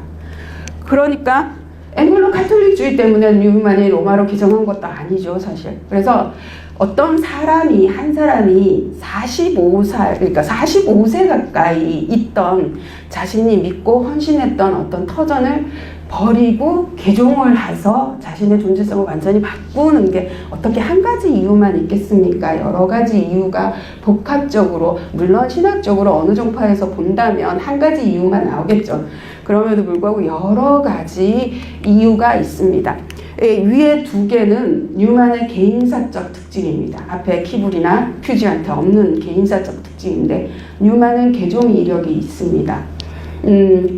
[SPEAKER 1] 그러니까 앵글로 카톨릭주의 때문에 뉴만이 로마로 개정한 것도 아니죠, 사실. 그래서 어떤 사람이, 한 사람이 45살, 그러니까 45세 가까이 있던 자신이 믿고 헌신했던 어떤 터전을 버리고 개종을 해서 자신의 존재성을 완전히 바꾸는 게 어떻게 한 가지 이유만 있겠습니까? 여러 가지 이유가 복합적으로, 물론 신학적으로 어느 종파에서 본다면 한 가지 이유만 나오겠죠. 그럼에도 불구하고 여러 가지 이유가 있습니다. 위에 두 개는 뉴만의 개인사적 특징입니다. 앞에 키불이나 퓨지한테 없는 개인사적 특징인데 뉴만은 개종 이력이 있습니다.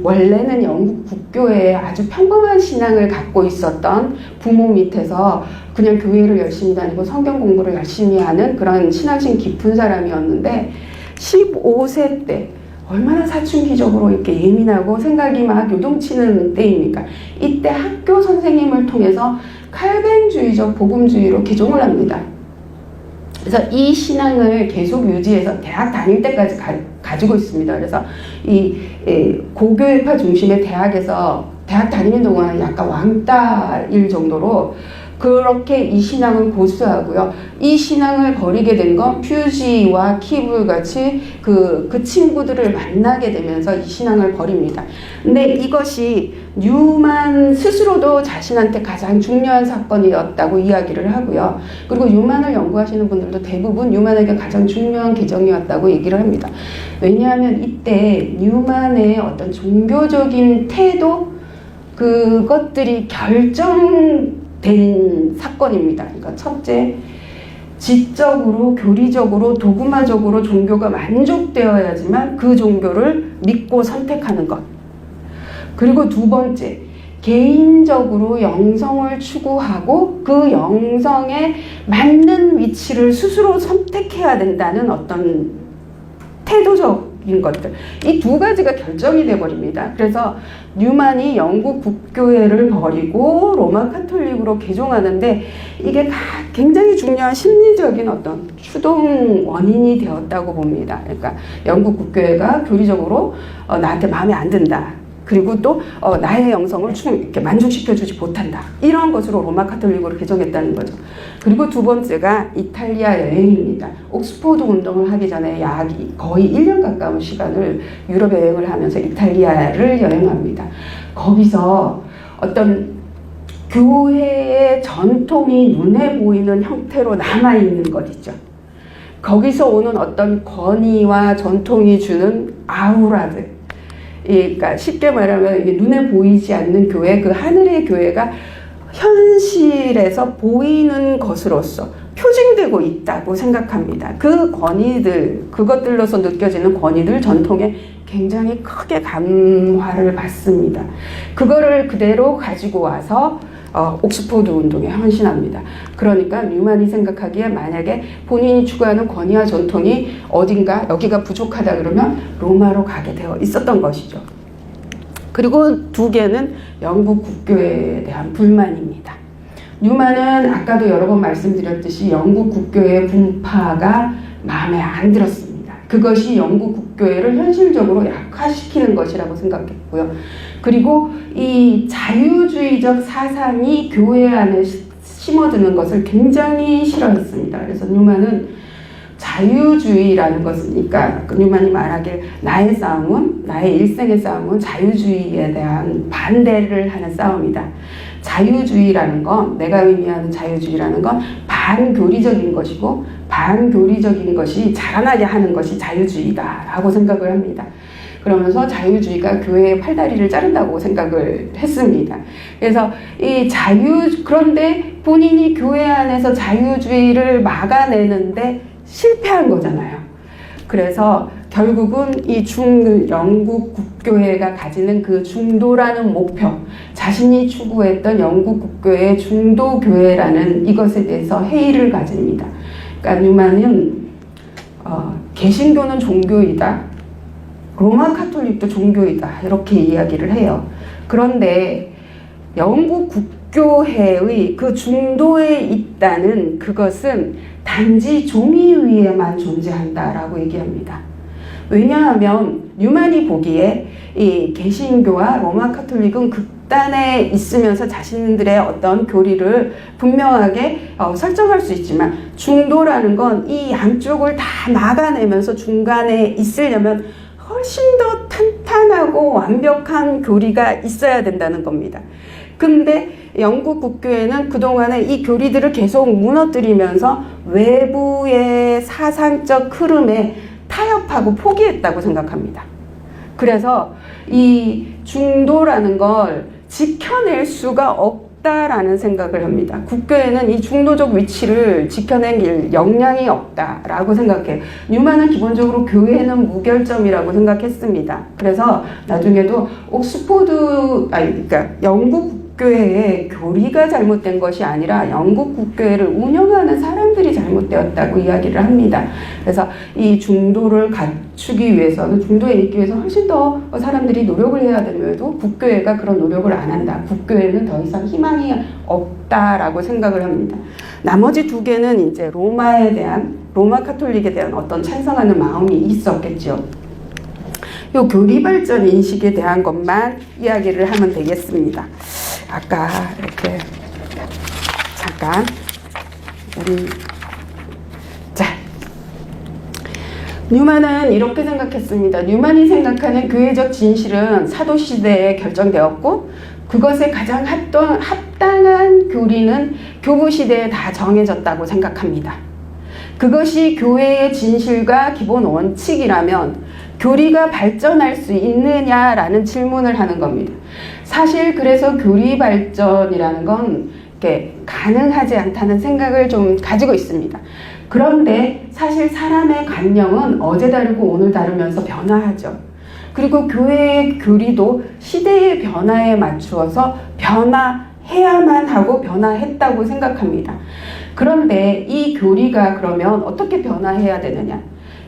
[SPEAKER 1] 원래는 영국 국교회에 아주 평범한 신앙을 갖고 있었던 부모 밑에서 그냥 교회를 열심히 다니고 성경 공부를 열심히 하는 그런 신앙심 깊은 사람이었는데 15세 때 얼마나 사춘기적으로 이렇게 예민하고 생각이 막 요동치는 때입니까? 이때 학교 선생님을 통해서 칼뱅주의적 복음주의로 개종을 합니다. 그래서 이 신앙을 계속 유지해서 대학 다닐 때까지 가지고 있습니다. 그래서 이 고교회파 중심의 대학에서 대학 다니는 동안은 약간 왕따일 정도로 그렇게 이 신앙을 고수하고요. 이 신앙을 버리게 된 건 퓨지와 키불 같이 그 친구들을 만나게 되면서 이 신앙을 버립니다. 근데 이것이 뉴만 스스로도 자신한테 가장 중요한 사건이었다고 이야기를 하고요. 그리고 뉴만을 연구하시는 분들도 대부분 뉴만에게 가장 중요한 계정이었다고 얘기를 합니다. 왜냐하면 이때 뉴만의 어떤 종교적인 태도, 그것들이 된 사건입니다. 그러니까 첫째, 지적으로, 교리적으로, 도구마적으로 종교가 만족되어야지만 그 종교를 믿고 선택하는 것. 그리고 두 번째, 개인적으로 영성을 추구하고 그 영성에 맞는 위치를 스스로 선택해야 된다는 어떤 태도적인 것들. 이 두 가지가 결정이 돼버립니다. 그래서 뉴만이 영국 국교회를 버리고 로마 카톨릭으로 개종하는데 이게 굉장히 중요한 심리적인 어떤 추동 원인이 되었다고 봅니다. 그러니까 영국 국교회가 교리적으로 나한테 마음에 안 든다. 그리고 또 나의 영성을 이렇게 만족시켜주지 못한다. 이런 것으로 로마 카톨릭으로 개종했다는 거죠. 그리고 두 번째가 이탈리아 여행입니다. 옥스포드 운동을 하기 전에 약 거의 1년 가까운 시간을 유럽 여행을 하면서 이탈리아를 여행합니다. 거기서 어떤 교회의 전통이 눈에 보이는 형태로 남아있는 것 있죠. 거기서 오는 어떤 권위와 전통이 주는 아우라들. 그러니까 쉽게 말하면 이게 눈에 보이지 않는 교회, 그 하늘의 교회가 현실에서 보이는 것으로서 표징되고 있다고 생각합니다. 그 권위들, 그것들로서 느껴지는 권위들, 전통에 굉장히 크게 감화를 받습니다. 그거를 그대로 가지고 와서 옥스포드 운동에 헌신합니다. 그러니까 뉴만이 생각하기에 만약에 본인이 추구하는 권위와 전통이 어딘가 여기가 부족하다 그러면 로마로 가게 되어 있었던 것이죠. 그리고 두 개는 영국 국교회에 대한 불만입니다. 뉴만은 아까도 여러 번 말씀드렸듯이 영국 국교회의 분파가 마음에 안 들었습니다. 그것이 영국 국교회를 현실적으로 약화시키는 것이라고 생각했고요. 그리고 이 자유주의적 사상이 교회 안에 심어드는 것을 굉장히 싫어했습니다. 그래서 뉴만은 자유주의라는 것은, 그러니까 뉴만이 말하길 나의 싸움은, 나의 일생의 싸움은 자유주의에 대한 반대를 하는 싸움이다. 자유주의라는 건, 내가 의미하는 자유주의라는 건 반교리적인 것이고, 반교리적인 것이 자라나게 하는 것이 자유주의다 라고 생각을 합니다. 그러면서 자유주의가 교회의 팔다리를 자른다고 생각을 했습니다. 그래서 그런데 본인이 교회 안에서 자유주의를 막아내는데 실패한 거잖아요. 그래서 결국은 이 영국 국교회가 가지는 그 중도라는 목표, 자신이 추구했던 영국 국교회의 중도교회라는 이것에 대해서 회의를 가집니다. 그러니까 뉴만은 개신교는 종교이다. 로마 카톨릭도 종교이다. 이렇게 이야기를 해요. 그런데 영국 국교회의 그 중도에 있다는 그것은 단지 종이 위에만 존재한다라고 얘기합니다. 왜냐하면 뉴만이 보기에 이 개신교와 로마 카톨릭은 극단에 있으면서 자신들의 어떤 교리를 분명하게 설정할 수 있지만 중도라는 건 이 양쪽을 다 막아내면서 중간에 있으려면 훨씬 더 탄탄하고 완벽한 교리가 있어야 된다는 겁니다. 근데 영국 국교회는 그동안에 이 교리들을 계속 무너뜨리면서 외부의 사상적 흐름에 타협하고 포기했다고 생각합니다. 그래서 이 중도라는 걸 지켜낼 수가 없다라는 생각을 합니다. 국교회는 이 중도적 위치를 지켜낼 역량이 없다라고 생각해요. 뉴만은 기본적으로 교회는 무결점이라고 생각했습니다. 그래서 나중에도 그러니까 영국 국교회의 교리가 잘못된 것이 아니라 영국 국교회를 운영하는 사람들이 잘못되었다고 이야기를 합니다. 그래서 이 중도를 갖추기 위해서는, 중도에 있기 위해서 훨씬 더 사람들이 노력을 해야 되면서도 국교회가 그런 노력을 안 한다. 국교회는 더 이상 희망이 없다라고 생각을 합니다. 나머지 두 개는 이제 로마 카톨릭에 대한 어떤 찬성하는 마음이 있었겠죠. 요 교리 발전 인식에 대한 것만 이야기를 하면 되겠습니다. 아까 이렇게 잠깐 뉴만은 이렇게 생각했습니다. 뉴만이 생각하는 교회적 진실은 사도 시대에 결정되었고 그것에 가장 합당한 교리는 교부 시대에 다 정해졌다고 생각합니다. 그것이 교회의 진실과 기본 원칙이라면 교리가 발전할 수 있느냐라는 질문을 하는 겁니다. 사실 그래서 교리 발전이라는 건 이렇게 가능하지 않다는 생각을 좀 가지고 있습니다. 그런데 사실 사람의 관념은 어제 다르고 오늘 다르면서 변화하죠. 그리고 교회의 교리도 시대의 변화에 맞추어서 변화해야만 하고 변화했다고 생각합니다. 그런데 이 교리가 그러면 어떻게 변화해야 되느냐?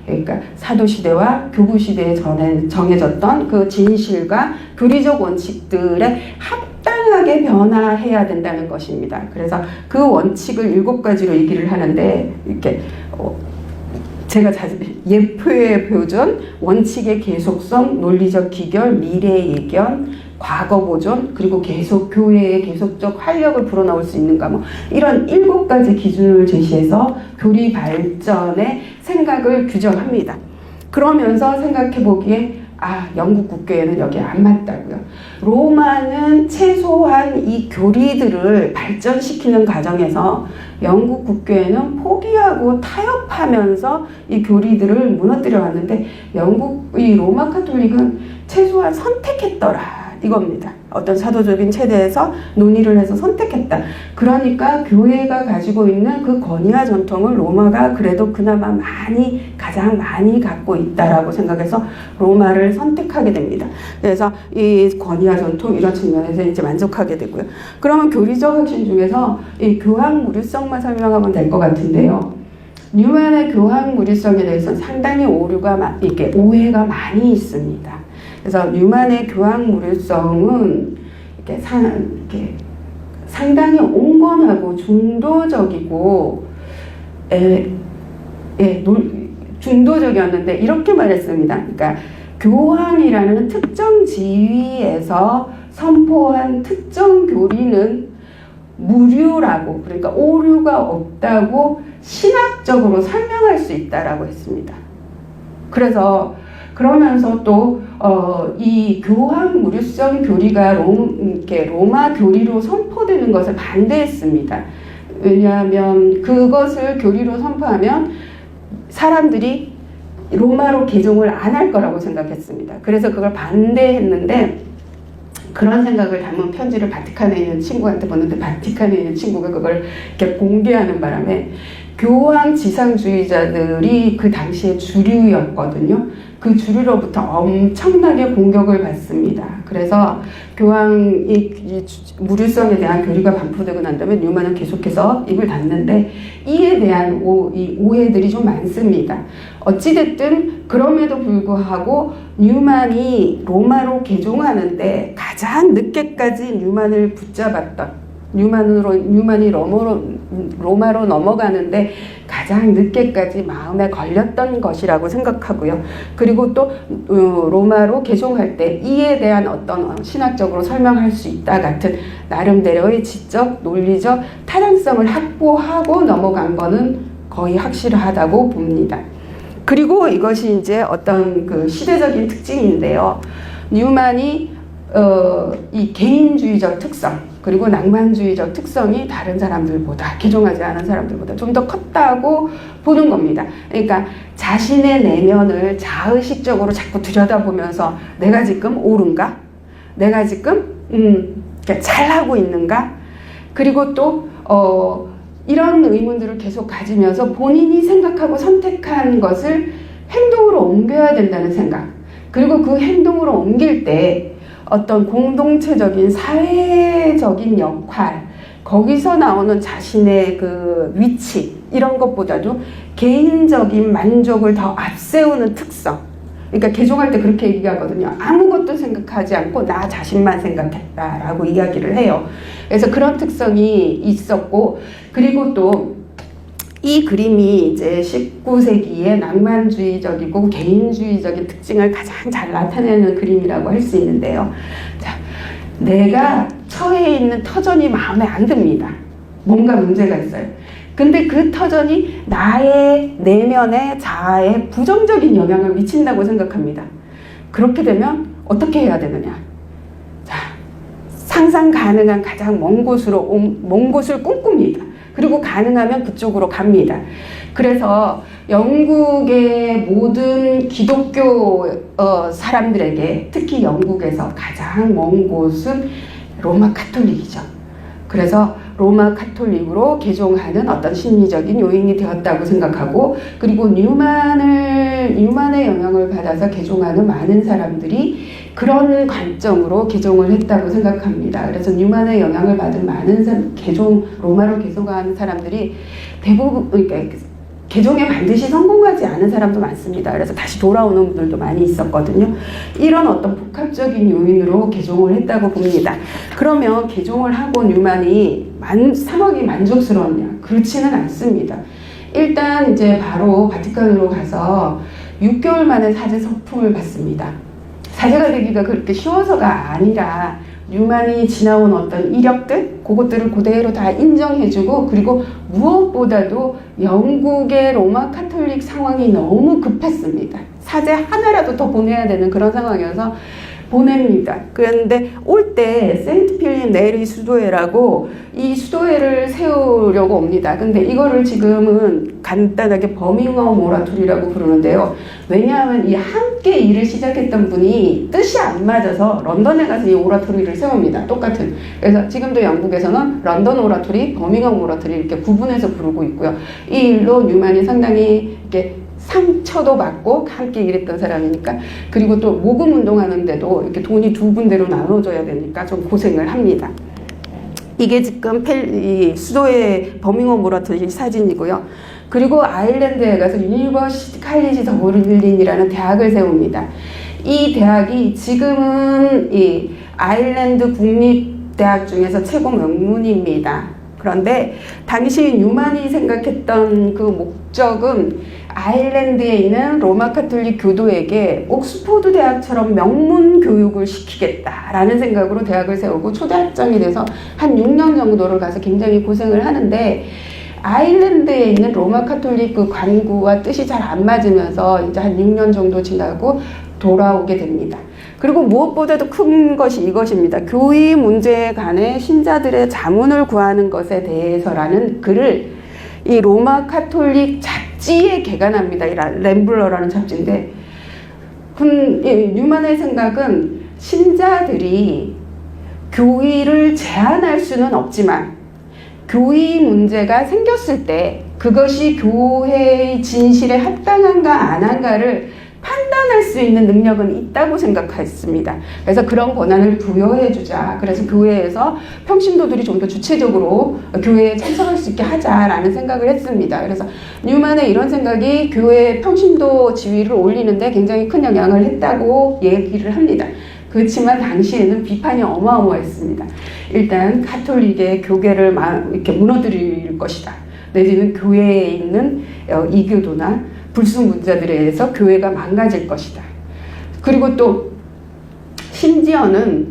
[SPEAKER 1] 그러니까 사도시대와 교부시대에 정해졌던 그 진실과 교리적 원칙들에 합당하게 변화해야 된다는 것입니다. 그래서 그 원칙을 7가지로 얘기를 하는데, 이렇게 제가 자주 예표의 표준, 원칙의 계속성, 논리적 기결, 미래 예견, 과거 보존, 그리고 계속 교회의 계속적 활력을 불어넣을 수 있는가, 뭐 이런 7가지 기준을 제시해서 교리 발전의 생각을 규정합니다. 그러면서 생각해 보기에 영국 국교회는 여기에 안 맞다고요. 로마는 최소한 이 교리들을 발전시키는 과정에서 영국 국교회는 포기하고 타협하면서 이 교리들을 무너뜨려 왔는데, 이 로마 카톨릭은 최소한 선택했더라 이겁니다. 어떤 사도적인 체제에서 논의를 해서 선택했다. 그러니까 교회가 가지고 있는 그 권위와 전통을 로마가 그래도 그나마 가장 많이 갖고 있다라고 생각해서 로마를 선택하게 됩니다. 그래서 이 권위와 전통 이런 측면에서 이제 만족하게 되고요. 그러면 교리적 핵심 중에서 이 교황 무료성만 설명하면 될 것 같은데요. 뉴만의 교황 무료성에 대해서는 상당히 오해가 많이 있습니다. 그래서 뉴만의 교황 무료성은 이렇게 상당히 온건하고 중도적이고, 중도적이었는데 이렇게 말했습니다. 그러니까 교황이라는 특정 지위에서 선포한 특정 교리는 무료라고, 그러니까 오류가 없다고 신학적으로 설명할 수 있다라고 했습니다. 그러면서 또 이 교황 무료성 교리가 로마 교리로 선포되는 것을 반대했습니다. 왜냐하면 그것을 교리로 선포하면 사람들이 로마로 개종을 안 할 거라고 생각했습니다. 그래서 그걸 반대했는데, 그런 생각을 담은 편지를 바티칸에 있는 친구한테 보냈는데, 바티칸에 있는 친구가 그걸 이렇게 공개하는 바람에 교황 지상주의자들이 그 당시에 주류였거든요. 그 주류로부터 엄청나게 공격을 받습니다. 그래서 교황이 무료성에 대한 교리가 반포되고 난 다음에 뉴만은 계속해서 입을 닫는데, 이에 대한 오해들이 좀 많습니다. 어찌됐든 그럼에도 불구하고 뉴만이 로마로 개종하는데 가장 늦게까지 뉴만을 붙잡았던, 뉴만이 로마로 넘어가는데 가장 늦게까지 마음에 걸렸던 것이라고 생각하고요. 그리고 또 로마로 개종할 때 이에 대한 어떤 신학적으로 설명할 수 있다 같은 나름대로의 지적, 논리적 타당성을 확보하고 넘어간 거는 거의 확실하다고 봅니다. 그리고 이것이 이제 어떤 그 시대적인 특징인데요. 뉴만이 이 개인주의적 특성 그리고 낭만주의적 특성이 다른 사람들보다 개종하지 않은 사람들보다 좀 더 컸다고 보는 겁니다. 그러니까 자신의 내면을 자의식적으로 자꾸 들여다보면서 내가 지금 옳은가? 내가 지금 잘하고 있는가? 그리고 또 이런 의문들을 계속 가지면서 본인이 생각하고 선택한 것을 행동으로 옮겨야 된다는 생각. 그리고 그 행동으로 옮길 때 어떤 공동체적인 사회적인 역할, 거기서 나오는 자신의 그 위치, 이런 것보다도 개인적인 만족을 더 앞세우는 특성. 그러니까 개종할 때 그렇게 얘기하거든요. 아무것도 생각하지 않고 나 자신만 생각했다라고 이야기를 해요. 그래서 그런 특성이 있었고, 그리고 또 이 그림이 이제 19세기의 낭만주의적이고 개인주의적인 특징을 가장 잘 나타내는 그림이라고 할 수 있는데요. 자, 내가 처해 있는 터전이 마음에 안 듭니다. 뭔가 문제가 있어요. 근데 그 터전이 나의 내면의 자아에 부정적인 영향을 미친다고 생각합니다. 그렇게 되면 어떻게 해야 되느냐? 자, 상상 가능한 가장 먼 곳을 꿈꿉니다. 그리고 가능하면 그쪽으로 갑니다. 그래서 영국의 모든 기독교 사람들에게, 특히 영국에서 가장 먼 곳은 로마 카톨릭이죠. 그래서 로마 카톨릭으로 개종하는 어떤 심리적인 요인이 되었다고 생각하고, 그리고 뉴만의 영향을 받아서 개종하는 많은 사람들이 그런 관점으로 개종을 했다고 생각합니다. 그래서 뉴만의 영향을 받은 많은 로마로 개종하는 사람들이 대부분, 그러니까 개종에 반드시 성공하지 않은 사람도 많습니다. 그래서 다시 돌아오는 분들도 많이 있었거든요. 이런 어떤 복합적인 요인으로 개종을 했다고 봅니다. 그러면 개종을 하고 뉴만이 상황이 만족스러웠냐? 그렇지는 않습니다. 일단 이제 바로 바티칸으로 가서 6개월 만에 사제 서품을 받습니다. 사제가 되기가 그렇게 쉬워서가 아니라 뉴만이 지나온 어떤 이력들, 그것들을 그대로 다 인정해주고, 그리고 무엇보다도 영국의 로마 카톨릭 상황이 너무 급했습니다. 사제 하나라도 더 보내야 되는 그런 상황이어서 보냅니다. 그런데 올 때 세인트 필립 네리 수도회라고 이 수도회를 세우려고 옵니다. 근데 이거를 지금은 간단하게 버밍엄 오라토리라고 부르는데요. 왜냐하면 이 함께 일을 시작했던 분이 뜻이 안 맞아서 런던에 가서 이 오라토리를 세웁니다. 똑같은. 그래서 지금도 영국에서는 런던 오라토리, 버밍엄 오라토리 이렇게 구분해서 부르고 있고요. 이 일로 뉴만이 상당히 이렇게 상처도 받고 함께 일했던 사람이니까, 그리고 또 모금 운동하는데도 이렇게 돈이 두 군데로 나눠줘야 되니까 좀 고생을 합니다. 이게 지금 이 수도의 버밍엄 오라토리 사진이고요. 그리고 아일랜드에 가서 유니버시티 칼리지 더 버를린이라는 대학을 세웁니다. 이 대학이 지금은 이 아일랜드 국립대학 중에서 최고 명문입니다. 그런데 당시 뉴만이 생각했던 그 목적은 아일랜드에 있는 로마 카톨릭 교도에게 옥스포드 대학처럼 명문 교육을 시키겠다라는 생각으로 대학을 세우고 초대학장이 돼서 한 6년 정도를 가서 굉장히 고생을 하는데, 아일랜드에 있는 로마 카톨릭 그 관구와 뜻이 잘 안 맞으면서 이제 한 6년 정도 지나고 돌아오게 됩니다. 그리고 무엇보다도 큰 것이 이것입니다. 교회 문제에 관해 신자들의 자문을 구하는 것에 대해서라는 글을 이 로마 카톨릭 잡지에 개간합니다. 이 램블러라는 잡지인데, 뉴만의 생각은 신자들이 교회를 제한할 수는 없지만 교회 문제가 생겼을 때 그것이 교회의 진실에 합당한가 안 한가를 판단할 수 있는 능력은 있다고 생각했습니다. 그래서 그런 권한을 부여해주자. 그래서 교회에서 평신도들이 좀 더 주체적으로 교회에 참석할 수 있게 하자라는 생각을 했습니다. 그래서 뉴만의 이런 생각이 교회의 평신도 지위를 올리는데 굉장히 큰 영향을 했다고 얘기를 합니다. 그렇지만 당시에는 비판이 어마어마했습니다. 일단 가톨릭의 교계를 이렇게 무너뜨릴 것이다. 내지는 교회에 있는 이교도나 불순문자들에 의해서 교회가 망가질 것이다. 그리고 또 심지어는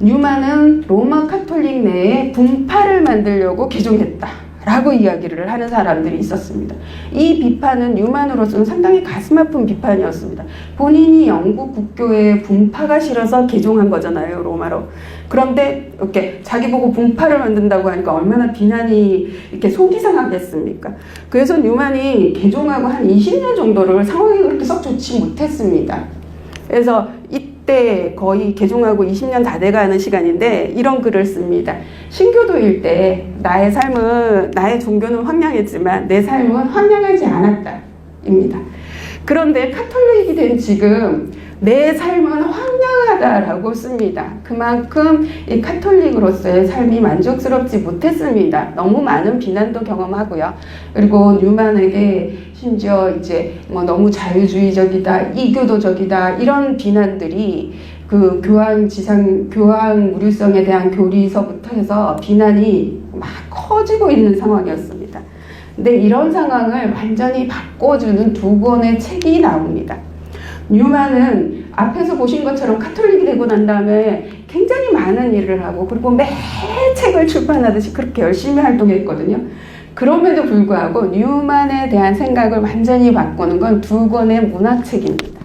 [SPEAKER 1] 뉴만은 로마 가톨릭 내에 분파를 만들려고 개종했다 라고 이야기를 하는 사람들이 있었습니다. 이 비판은 뉴만으로서는 상당히 가슴 아픈 비판이었습니다. 본인이 영국 국교에 분파가 싫어서 개종한 거잖아요, 로마로. 그런데 이렇게 자기 보고 분파를 만든다고 하니까 얼마나 비난이 이렇게 속이 상하겠습니까? 그래서 뉴만이 개종하고 한 20년 정도를 상황이 그렇게 썩 좋지 못했습니다. 그래서 이때 거의 개종하고 20년 다 돼가는 시간인데 이런 글을 씁니다. 신교도일 때 나의 종교는 황량했지만 내 삶은 황량하지 않았다 입니다. 그런데 카톨릭이 된 지금 내 삶은 황량하다라고 씁니다. 그만큼 이 카톨릭으로서의 삶이 만족스럽지 못했습니다. 너무 많은 비난도 경험하고요. 그리고 뉴만에게 심지어 이제 뭐 너무 자유주의적이다, 이교도적이다 이런 비난들이 그 교황 무류성에 대한 교리서부터 해서 비난이 막 커지고 있는 상황이었습니다. 근데 이런 상황을 완전히 바꿔주는 두 권의 책이 나옵니다. 뉴만은 앞에서 보신 것처럼 카톨릭이 되고 난 다음에 굉장히 많은 일을 하고 그리고 매 책을 출판하듯이 그렇게 열심히 활동했거든요. 그럼에도 불구하고 뉴만에 대한 생각을 완전히 바꾸는 건 두 권의 문학책입니다.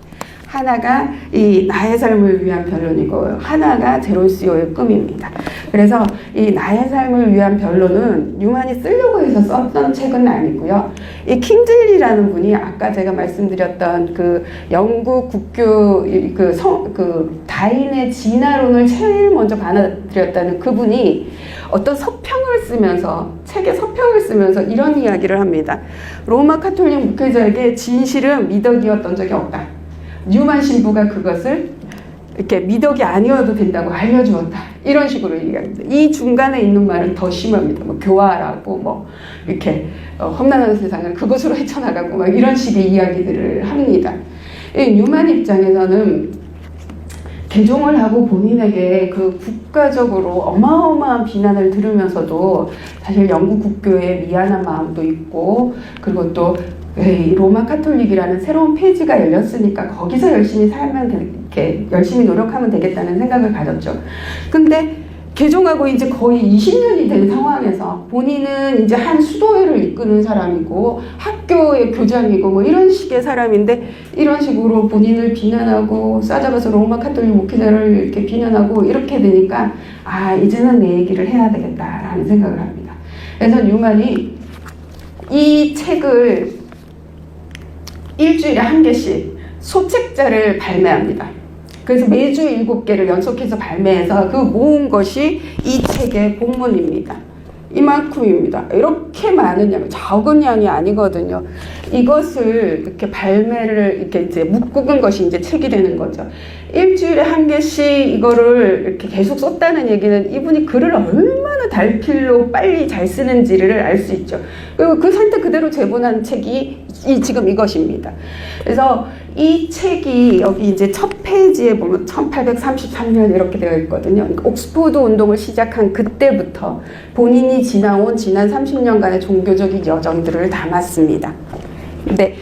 [SPEAKER 1] 하나가 이 나의 삶을 위한 변론이고 하나가 제론시오의 꿈입니다. 그래서 이 나의 삶을 위한 변론은 뉴만이 쓰려고 해서 썼던 책은 아니고요. 이 킹즐리라는 분이 아까 제가 말씀드렸던 그 영국 국교 그 다인의 진화론을 제일 먼저 받아들였다는 그분이 어떤 서평을 쓰면서 책에 서평을 쓰면서 이런 이야기를 합니다. 로마 가톨릭 목회자에게 진실은 미덕이었던 적이 없다. 뉴만 신부가 그것을 이렇게 미덕이 아니어도 된다고 알려주었다. 이런 식으로 얘기합니다. 이 중간에 있는 말은 더 심합니다. 뭐 교화라고 뭐 이렇게 험난한 세상을 그것으로 헤쳐나가고 막 이런 식의 이야기들을 합니다. 이 뉴만 입장에서는 개종을 하고 본인에게 그 국가적으로 어마어마한 비난을 들으면서도 사실 영국 국교에 미안한 마음도 있고 그리고 또 로마 카톨릭이라는 새로운 페이지가 열렸으니까 거기서 열심히 이렇게 열심히 노력하면 되겠다는 생각을 가졌죠. 근데 개종하고 이제 거의 20년이 된 상황에서 본인은 이제 한 수도회를 이끄는 사람이고 학교의 교장이고 뭐 이런 식의 사람인데 이런 식으로 본인을 비난하고 싸잡아서 로마 카톨릭 목회자를 이렇게 비난하고 이렇게 되니까 이제는 내 얘기를 해야 되겠다라는 생각을 합니다. 그래서 뉴만이 이 책을 일주일에 한 개씩 소책자를 발매합니다. 그래서 매주 7개를 연속해서 발매해서 그 모은 것이 이 책의 본문입니다. 이만큼입니다. 이렇게 많은 양, 적은 양이 아니거든요. 이것을 이렇게 발매를 이렇게 이제 묶은 것이 이제 책이 되는 거죠. 일주일에 한 개씩 이거를 이렇게 계속 썼다는 얘기는 이분이 글을 얼마나 달필로 빨리 잘 쓰는지를 알 수 있죠. 그리고 그 상태 그대로 제본한 책이 지금 이것입니다. 그래서 이 책이 여기 이제 첫 페이지에 보면 1833년 이렇게 되어 있거든요. 옥스포드 운동을 시작한 그때부터 본인이 지난 30년간의 종교적인 여정들을 담았습니다. 근데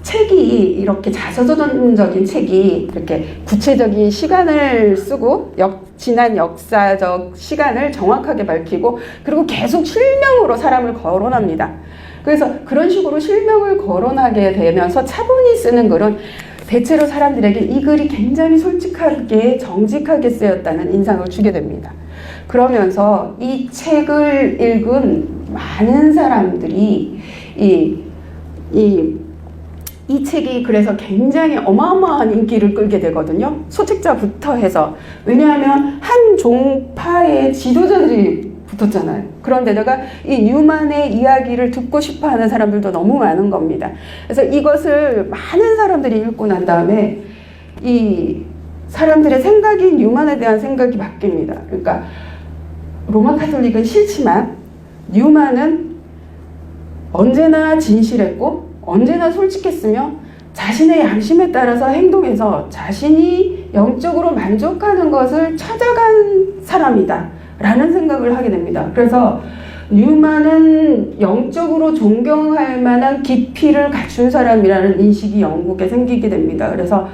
[SPEAKER 1] 책이 이렇게 자서전적인 책이 이렇게 구체적인 시간을 쓰고 지난 역사적 시간을 정확하게 밝히고 그리고 계속 실명으로 사람을 거론합니다. 그래서 그런 식으로 실명을 거론하게 되면서 차분히 쓰는 글은 대체로 사람들에게 이 글이 굉장히 솔직하게 정직하게 쓰였다는 인상을 주게 됩니다. 그러면서 이 책을 읽은 많은 사람들이 이 책이 그래서 굉장히 어마어마한 인기를 끌게 되거든요. 소책자부터 해서. 왜냐하면 한 종파의 지도자들이 붙었잖아요. 그런데다가 이 뉴만의 이야기를 듣고 싶어 하는 사람들도 너무 많은 겁니다. 그래서 이것을 많은 사람들이 읽고 난 다음에 이 사람들의 생각이 뉴만에 대한 생각이 바뀝니다. 그러니까 로마 카톨릭은 싫지만 뉴만은 언제나 진실했고 언제나 솔직했으며 자신의 양심에 따라서 행동해서 자신이 영적으로 만족하는 것을 찾아간 사람이다 라는 생각을 하게 됩니다. 그래서 뉴만은 영적으로 존경할 만한 깊이를 갖춘 사람이라는 인식이 영국에 생기게 됩니다. 그래서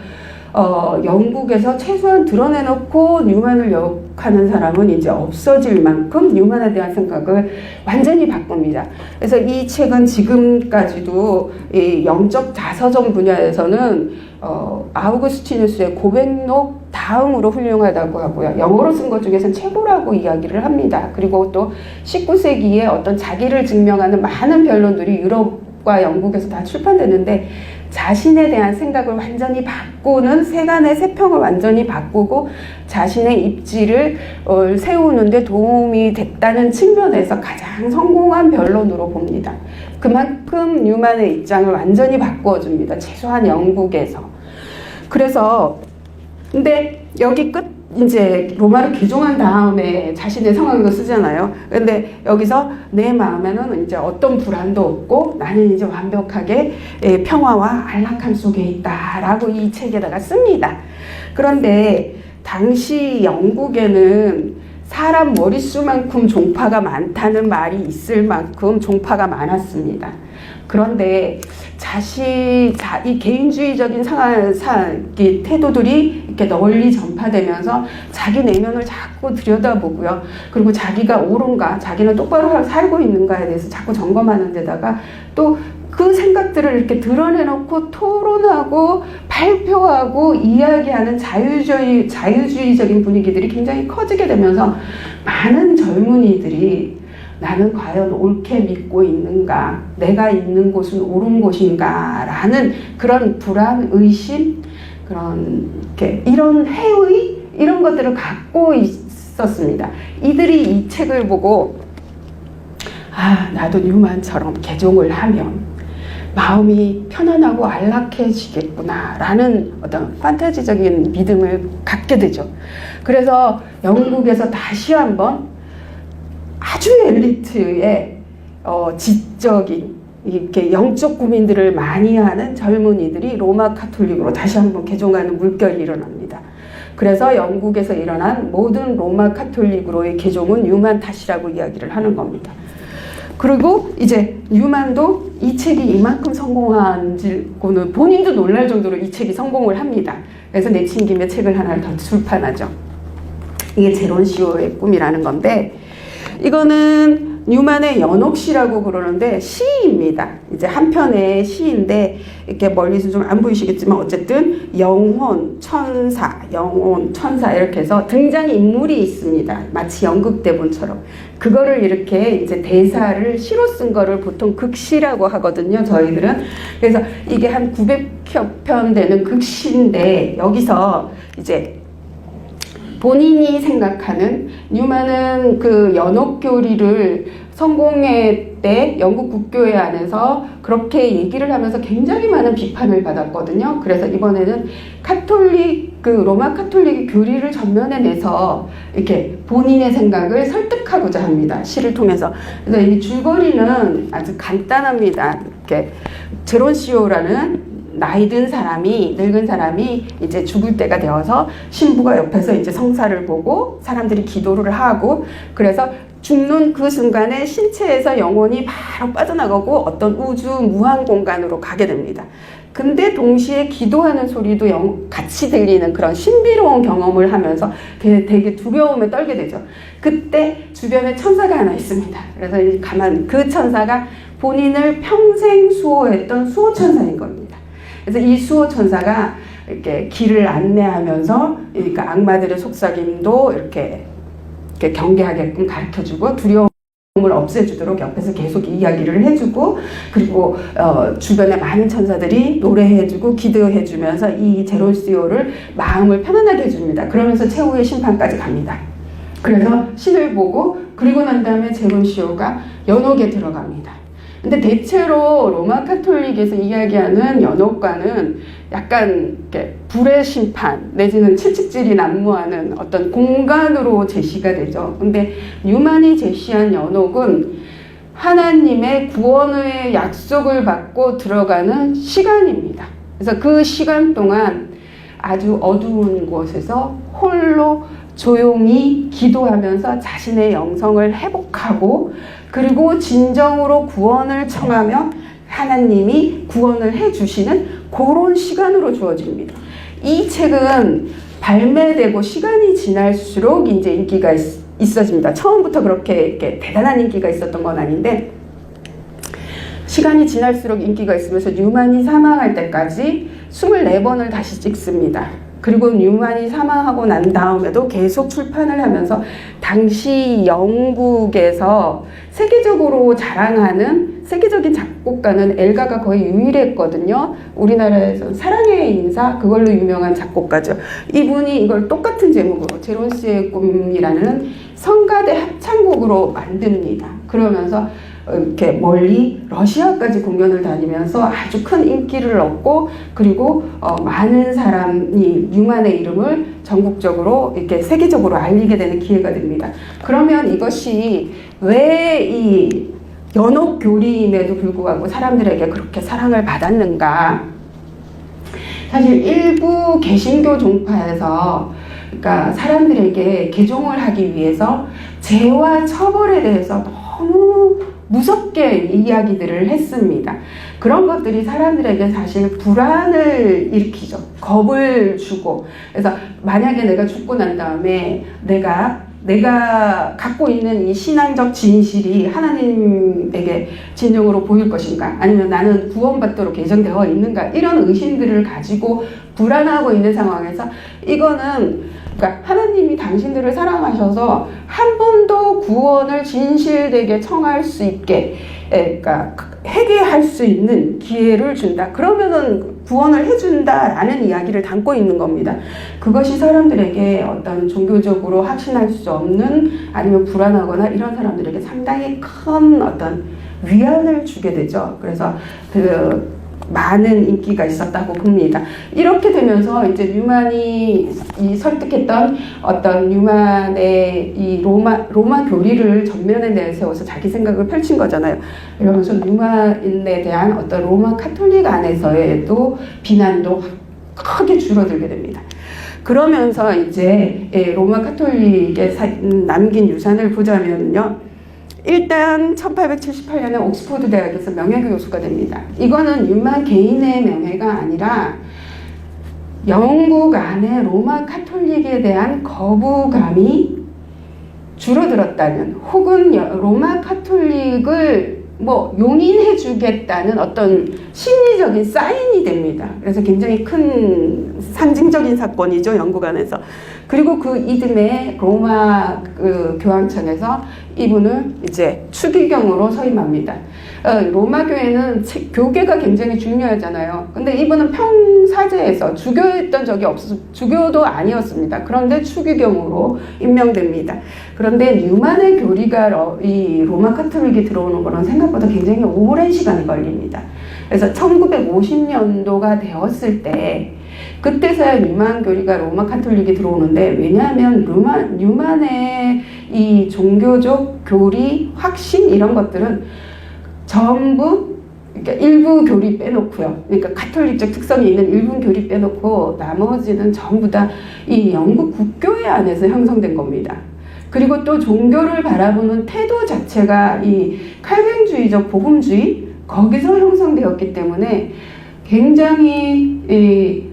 [SPEAKER 1] 영국에서 최소한 드러내놓고 뉴만을 욕하는 사람은 이제 없어질 만큼 뉴만에 대한 생각을 완전히 바꿉니다. 그래서 이 책은 지금까지도 이 영적 자서전 분야에서는 아우구스티누스의 고백록 다음으로 훌륭하다고 하고요. 영어로 쓴 것 중에서는 최고라고 이야기를 합니다. 그리고 또 19세기에 어떤 자기를 증명하는 많은 변론들이 유럽과 영국에서 다 출판됐는데 자신에 대한 생각을 완전히 바꾸는 세간의 세평을 완전히 바꾸고 자신의 입지를 세우는데 도움이 됐다는 측면에서 가장 성공한 변론으로 봅니다. 그만큼 뉴만의 입장을 완전히 바꾸어줍니다. 최소한 영국에서. 그래서 근데 여기 이제 로마를 개종한 다음에 자신의 상황도 쓰잖아요. 근데 여기서 내 마음에는 이제 어떤 불안도 없고 나는 이제 완벽하게 평화와 안락함 속에 있다라고 이 책에다가 씁니다. 그런데 당시 영국에는 사람 머릿수만큼 종파가 많다는 말이 있을 만큼 종파가 많았습니다. 그런데 이 개인주의적인 이 태도들이 이렇게 널리 전파되면서 자기 내면을 자꾸 들여다보고요. 그리고 자기가 옳은가, 자기는 똑바로 살고 있는가에 대해서 자꾸 점검하는 데다가 또 그 생각들을 이렇게 드러내놓고 토론하고 발표하고 이야기하는 자유주의적인 분위기들이 굉장히 커지게 되면서 많은 젊은이들이 나는 과연 옳게 믿고 있는가? 내가 있는 곳은 옳은 곳인가? 라는 그런 불안, 의심, 이런 회의, 이런 것들을 갖고 있었습니다. 이들이 이 책을 보고, 나도 뉴만처럼 개종을 하면 마음이 편안하고 안락해지겠구나 라는 어떤 판타지적인 믿음을 갖게 되죠. 그래서 영국에서 다시 한번 아주 엘리트의 지적인 이렇게 영적 고민들을 많이 하는 젊은이들이 로마 카톨릭으로 다시 한번 개종하는 물결이 일어납니다. 그래서 영국에서 일어난 모든 로마 카톨릭으로의 개종은 뉴만 탓이라고 이야기를 하는 겁니다. 그리고 이제 뉴만도 이 책이 이만큼 성공한지고는 본인도 놀랄 정도로 이 책이 성공을 합니다. 그래서 내친 김에 책을 하나를 더 출판하죠. 이게 제론시오의 꿈이라는 건데 이거는 뉴만의 연옥시라고 그러는데 시입니다. 이제 한 편의 시인데 이렇게 멀리서 좀 안 보이시겠지만 어쨌든 영혼, 천사 이렇게 해서 등장인물이 있습니다. 마치 연극대본처럼. 그거를 이렇게 이제 대사를 시로 쓴 거를 보통 극시라고 하거든요. 저희들은. 그래서 이게 한 900여 편 되는 극시인데 여기서 이제 본인이 생각하는 뉴만은 그 연옥교리를 성공회 때 영국 국교회 안에서 그렇게 얘기를 하면서 굉장히 많은 비판을 받았거든요. 그래서 이번에는 로마 카톨릭의 교리를 전면에 내서 이렇게 본인의 생각을 설득하고자 합니다. 시를 통해서. 그래서 이 줄거리는 아주 간단합니다. 이렇게 제론시오라는 늙은 사람이 이제 죽을 때가 되어서 신부가 옆에서 이제 성사를 보고 사람들이 기도를 하고 그래서 죽는 그 순간에 신체에서 영혼이 바로 빠져나가고 어떤 우주 무한 공간으로 가게 됩니다. 근데 동시에 기도하는 소리도 같이 들리는 그런 신비로운 경험을 하면서 되게 두려움에 떨게 되죠. 그때 주변에 천사가 하나 있습니다. 그래서 그 천사가 본인을 평생 수호했던 수호천사인 겁니다. 그래서 이 수호천사가 이렇게 길을 안내하면서 그러니까 악마들의 속삭임도 이렇게 경계하게끔 가르쳐주고 두려움을 없애주도록 옆에서 계속 이야기를 해주고 그리고 주변에 많은 천사들이 노래해주고 기도해주면서 이 제론시오를 마음을 편안하게 해줍니다. 그러면서 최후의 심판까지 갑니다. 그래서 신을 보고 그리고 난 다음에 제론시오가 연옥에 들어갑니다. 근데 대체로 로마 카톨릭에서 이야기하는 연옥과는 약간 이렇게 불의 심판 내지는 채찍질이 난무하는 어떤 공간으로 제시가 되죠. 근데 뉴만이 제시한 연옥은 하나님의 구원의 약속을 받고 들어가는 시간입니다. 그래서 그 시간 동안 아주 어두운 곳에서 홀로 조용히 기도하면서 자신의 영성을 회복하고 그리고 진정으로 구원을 청하며 하나님이 구원을 해주시는 그런 시간으로 주어집니다. 이 책은 발매되고 시간이 지날수록 이제 인기가 있어집니다. 처음부터 그렇게 이렇게 대단한 인기가 있었던 건 아닌데 시간이 지날수록 인기가 있으면서 뉴만이 사망할 때까지 24번을 다시 찍습니다. 그리고 뉴만이 사망하고 난 다음에도 계속 출판을 하면서 당시 영국에서 세계적으로 자랑하는 세계적인 작곡가는 엘가가 거의 유일했거든요. 우리나라에서 사랑의 인사 그걸로 유명한 작곡가죠. 이분이 이걸 똑같은 제목으로 제론스의 꿈이라는 성가대 합창곡으로 만듭니다. 그러면서 이렇게 멀리 러시아까지 공연을 다니면서 아주 큰 인기를 얻고 그리고 많은 사람이 뉴만의 이름을 전국적으로 이렇게 세계적으로 알리게 되는 기회가 됩니다. 그러면 이것이 왜 이 연옥 교리임에도 불구하고 사람들에게 그렇게 사랑을 받았는가? 사실 일부 개신교 종파에서 그러니까 사람들에게 개종을 하기 위해서 죄와 처벌에 대해서 너무 무섭게 이야기들을 했습니다. 그런 것들이 사람들에게 사실 불안을 일으키죠. 겁을 주고. 그래서 만약에 내가 죽고 난 다음에 내가 갖고 있는 이 신앙적 진실이 하나님에게 진정으로 보일 것인가? 아니면 나는 구원받도록 예정되어 있는가? 이런 의심들을 가지고 불안하고 있는 상황에서 이거는 그러니까 하나님이 당신들을 사랑하셔서 한 번도 구원을 진실되게 청할 수 있게 그러니까 회개할 수 있는 기회를 준다. 그러면은 구원을 해준다라는 이야기를 담고 있는 겁니다. 그것이 사람들에게 어떤 종교적으로 확신할 수 없는 아니면 불안하거나 이런 사람들에게 상당히 큰 어떤 위안을 주게 되죠. 그래서 많은 인기가 있었다고 봅니다. 이렇게 되면서 이제 뉴만이 설득했던 어떤 뉴만의 이 로마 교리를 전면에 내세워서 자기 생각을 펼친 거잖아요. 이러면서 뉴만에 대한 어떤 로마 카톨릭 안에서에도 비난도 크게 줄어들게 됩니다. 그러면서 이제 로마 카톨릭에 남긴 유산을 보자면요. 일단 1878년에 옥스퍼드 대학에서 명예교수가 됩니다. 이거는 뉴만 개인의 명예가 아니라 영국 안에 로마 카톨릭에 대한 거부감이 줄어들었다는 혹은 로마 카톨릭을 용인해 주겠다는 어떤 심리적인 사인이 됩니다. 그래서 굉장히 큰 상징적인 사건이죠, 영국 안에서. 그리고 그 이듬해 로마 교황청에서 이분을 이제 추기경으로 서임합니다. 로마 교회는 교계가 굉장히 중요하잖아요. 근데 이분은 평사제에서 주교했던 적이 없어서 주교도 아니었습니다. 그런데 추기경으로 임명됩니다. 그런데 뉴만의 교리가 이 로마 카톨릭이 들어오는 거는 생각보다 굉장히 오랜 시간이 걸립니다. 그래서 1950년도가 되었을 때 그때서야 뉴만 교리가 로마 카톨릭이 들어오는데 왜냐하면 뉴만의 이 종교적 교리, 확신 이런 것들은 전부 그러니까 일부 교리 빼놓고요. 그러니까 카톨릭적 특성이 있는 일부 교리 빼놓고 나머지는 전부 다 이 영국 국교회 안에서 형성된 겁니다. 그리고 또 종교를 바라보는 태도 자체가 이 칼뱅주의적 복음주의 거기서 형성되었기 때문에 굉장히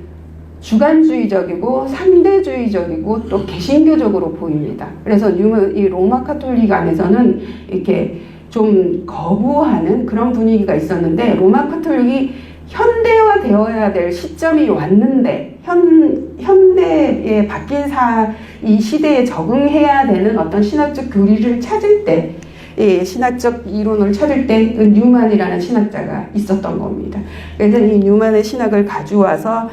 [SPEAKER 1] 주관주의적이고 상대주의적이고 또 개신교적으로 보입니다. 그래서 이 로마 카톨릭 안에서는 이렇게 좀 거부하는 그런 분위기가 있었는데 로마 카톨릭이 현대화되어야 될 시점이 왔는데 현대에 바뀐 이 시대에 적응해야 되는 어떤 신학적 교리를 찾을 때 신학적 이론을 찾을 때 뉴만이라는 신학자가 있었던 겁니다. 그래서 이 뉴만의 신학을 가져와서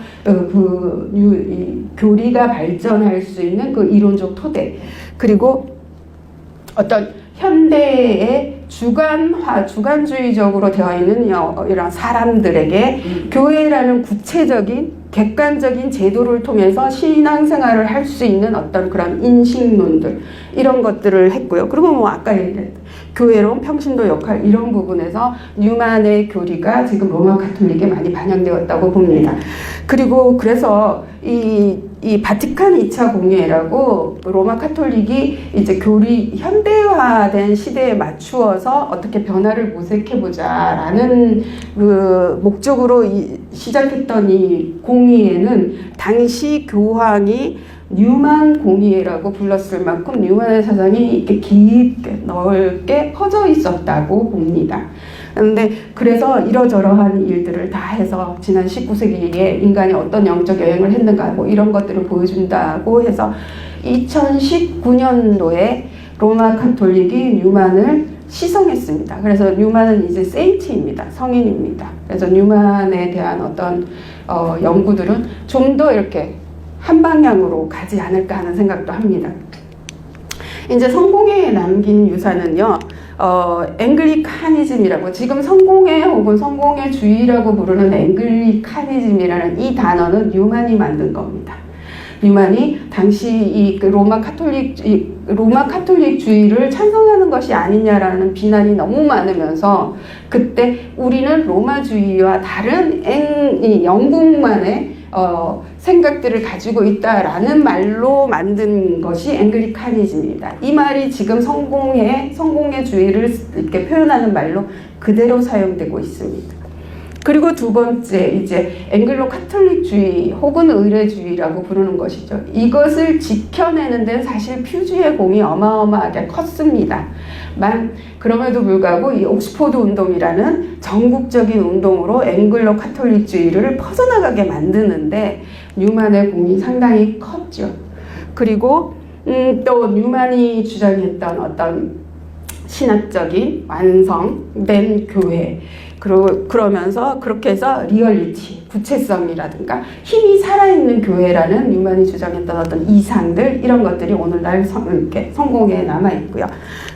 [SPEAKER 1] 이 교리가 발전할 수 있는 그 이론적 토대 그리고 어떤 현대의 주관주의적으로 되어 있는 이런 사람들에게 교회라는 구체적인 객관적인 제도를 통해서 신앙생활을 할 수 있는 어떤 그런 인식론들 이런 것들을 했고요. 그리고 뭐 아까 얘기했던 교회론, 평신도 역할 이런 부분에서 뉴만의 교리가 지금 로마 가톨릭에 많이 반영되었다고 봅니다. 그리고 그래서 이 바티칸 2차 공회라고 로마 가톨릭이 이제 교리 현대화된 시대에 맞추어서 어떻게 변화를 모색해보자라는 그 목적으로 시작했던 이 공의회는 당시 교황이 뉴만 공의회라고 불렀을 만큼 뉴만의 사상이 이렇게 깊게 넓게 퍼져 있었다고 봅니다. 그런데 그래서 이러저러한 일들을 다 해서 지난 19세기에 인간이 어떤 영적 여행을 했는가 뭐 이런 것들을 보여준다고 해서 2019년도에 로마 가톨릭이 뉴만을 시성했습니다. 그래서 뉴만은 이제 세인트입니다. 성인입니다. 그래서 뉴만에 대한 어떤 연구들은 좀 더 이렇게 한 방향으로 가지 않을까 하는 생각도 합니다. 이제 성공회에 남긴 유산은요, 앵글리카니즘이라고 지금 성공회 혹은 성공회주의라고 부르는 앵글리카니즘이라는 이 단어는 뉴만이 만든 겁니다. 뉴만이 당시 이 로마 카톨릭주의를 찬성하는 것이 아니냐라는 비난이 너무 많으면서 그때 우리는 로마주의와 다른 영국만의 생각들을 가지고 있다라는 말로 만든 것이 앵글리카니즘입니다. 이 말이 지금 성공회주의를 이렇게 표현하는 말로 그대로 사용되고 있습니다. 그리고 두 번째 이제 앵글로 카톨릭주의 혹은 의례주의라고 부르는 것이죠. 이것을 지켜내는 데는 사실 퓨즈의 공이 어마어마하게 컸습니다. 그럼에도 불구하고 이 옥스포드 운동이라는 전국적인 운동으로 앵글로 카톨릭주의를 퍼져나가게 만드는데 뉴만의 공이 상당히 컸죠. 그리고 또 뉴만이 주장했던 어떤 신학적인 완성된 교회 그러면서 그렇게 해서 리얼리티, 구체성이라든가 힘이 살아있는 교회라는 뉴만이 주장했던 어떤 이상들 이런 것들이 오늘날 이렇게 성공회에 남아있고요.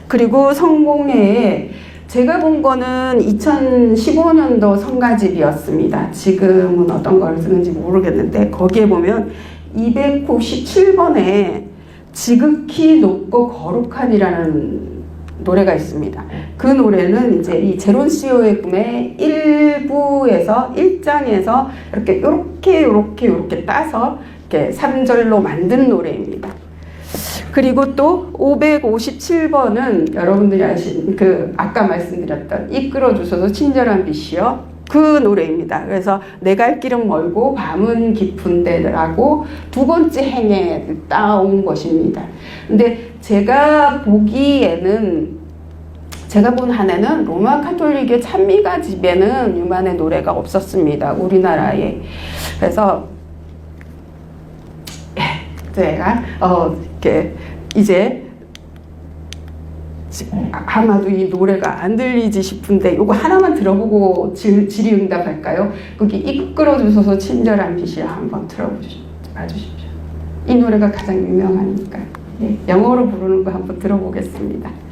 [SPEAKER 1] 그리고 성공회에 제가 본 거는 2015년도 성가집이었습니다. 지금은 어떤 걸 쓰는지 모르겠는데 거기에 보면 297번에 지극히 높고 거룩한이라는 노래가 있습니다. 그 노래는 이제 이 제론시오의 꿈의 1부에서 1장에서 이렇게 따서 이렇게 3절로 만든 노래입니다. 그리고 또 557번은 여러분들이 아신 아까 말씀드렸던 이끌어 주셔서 친절한 빛이요. 그 노래입니다. 그래서 내 갈 길은 멀고 밤은 깊은데라고 두 번째 행에 따온 것입니다. 근데 제가 본 한 해는 로마 카톨릭의 찬미가 집에는 뉴만의 노래가 없었습니다. 우리나라에. 그래서 제가 이렇게 이제 아마도 이 노래가 안 들리지 싶은데 이거 하나만 들어보고 질의응답할까요? 거기 이끌어 주셔서 친절한 빛이야 한번 봐주십시오. 이 노래가 가장 유명하니까요. 예, 영어로 부르는 거 한번 들어보겠습니다.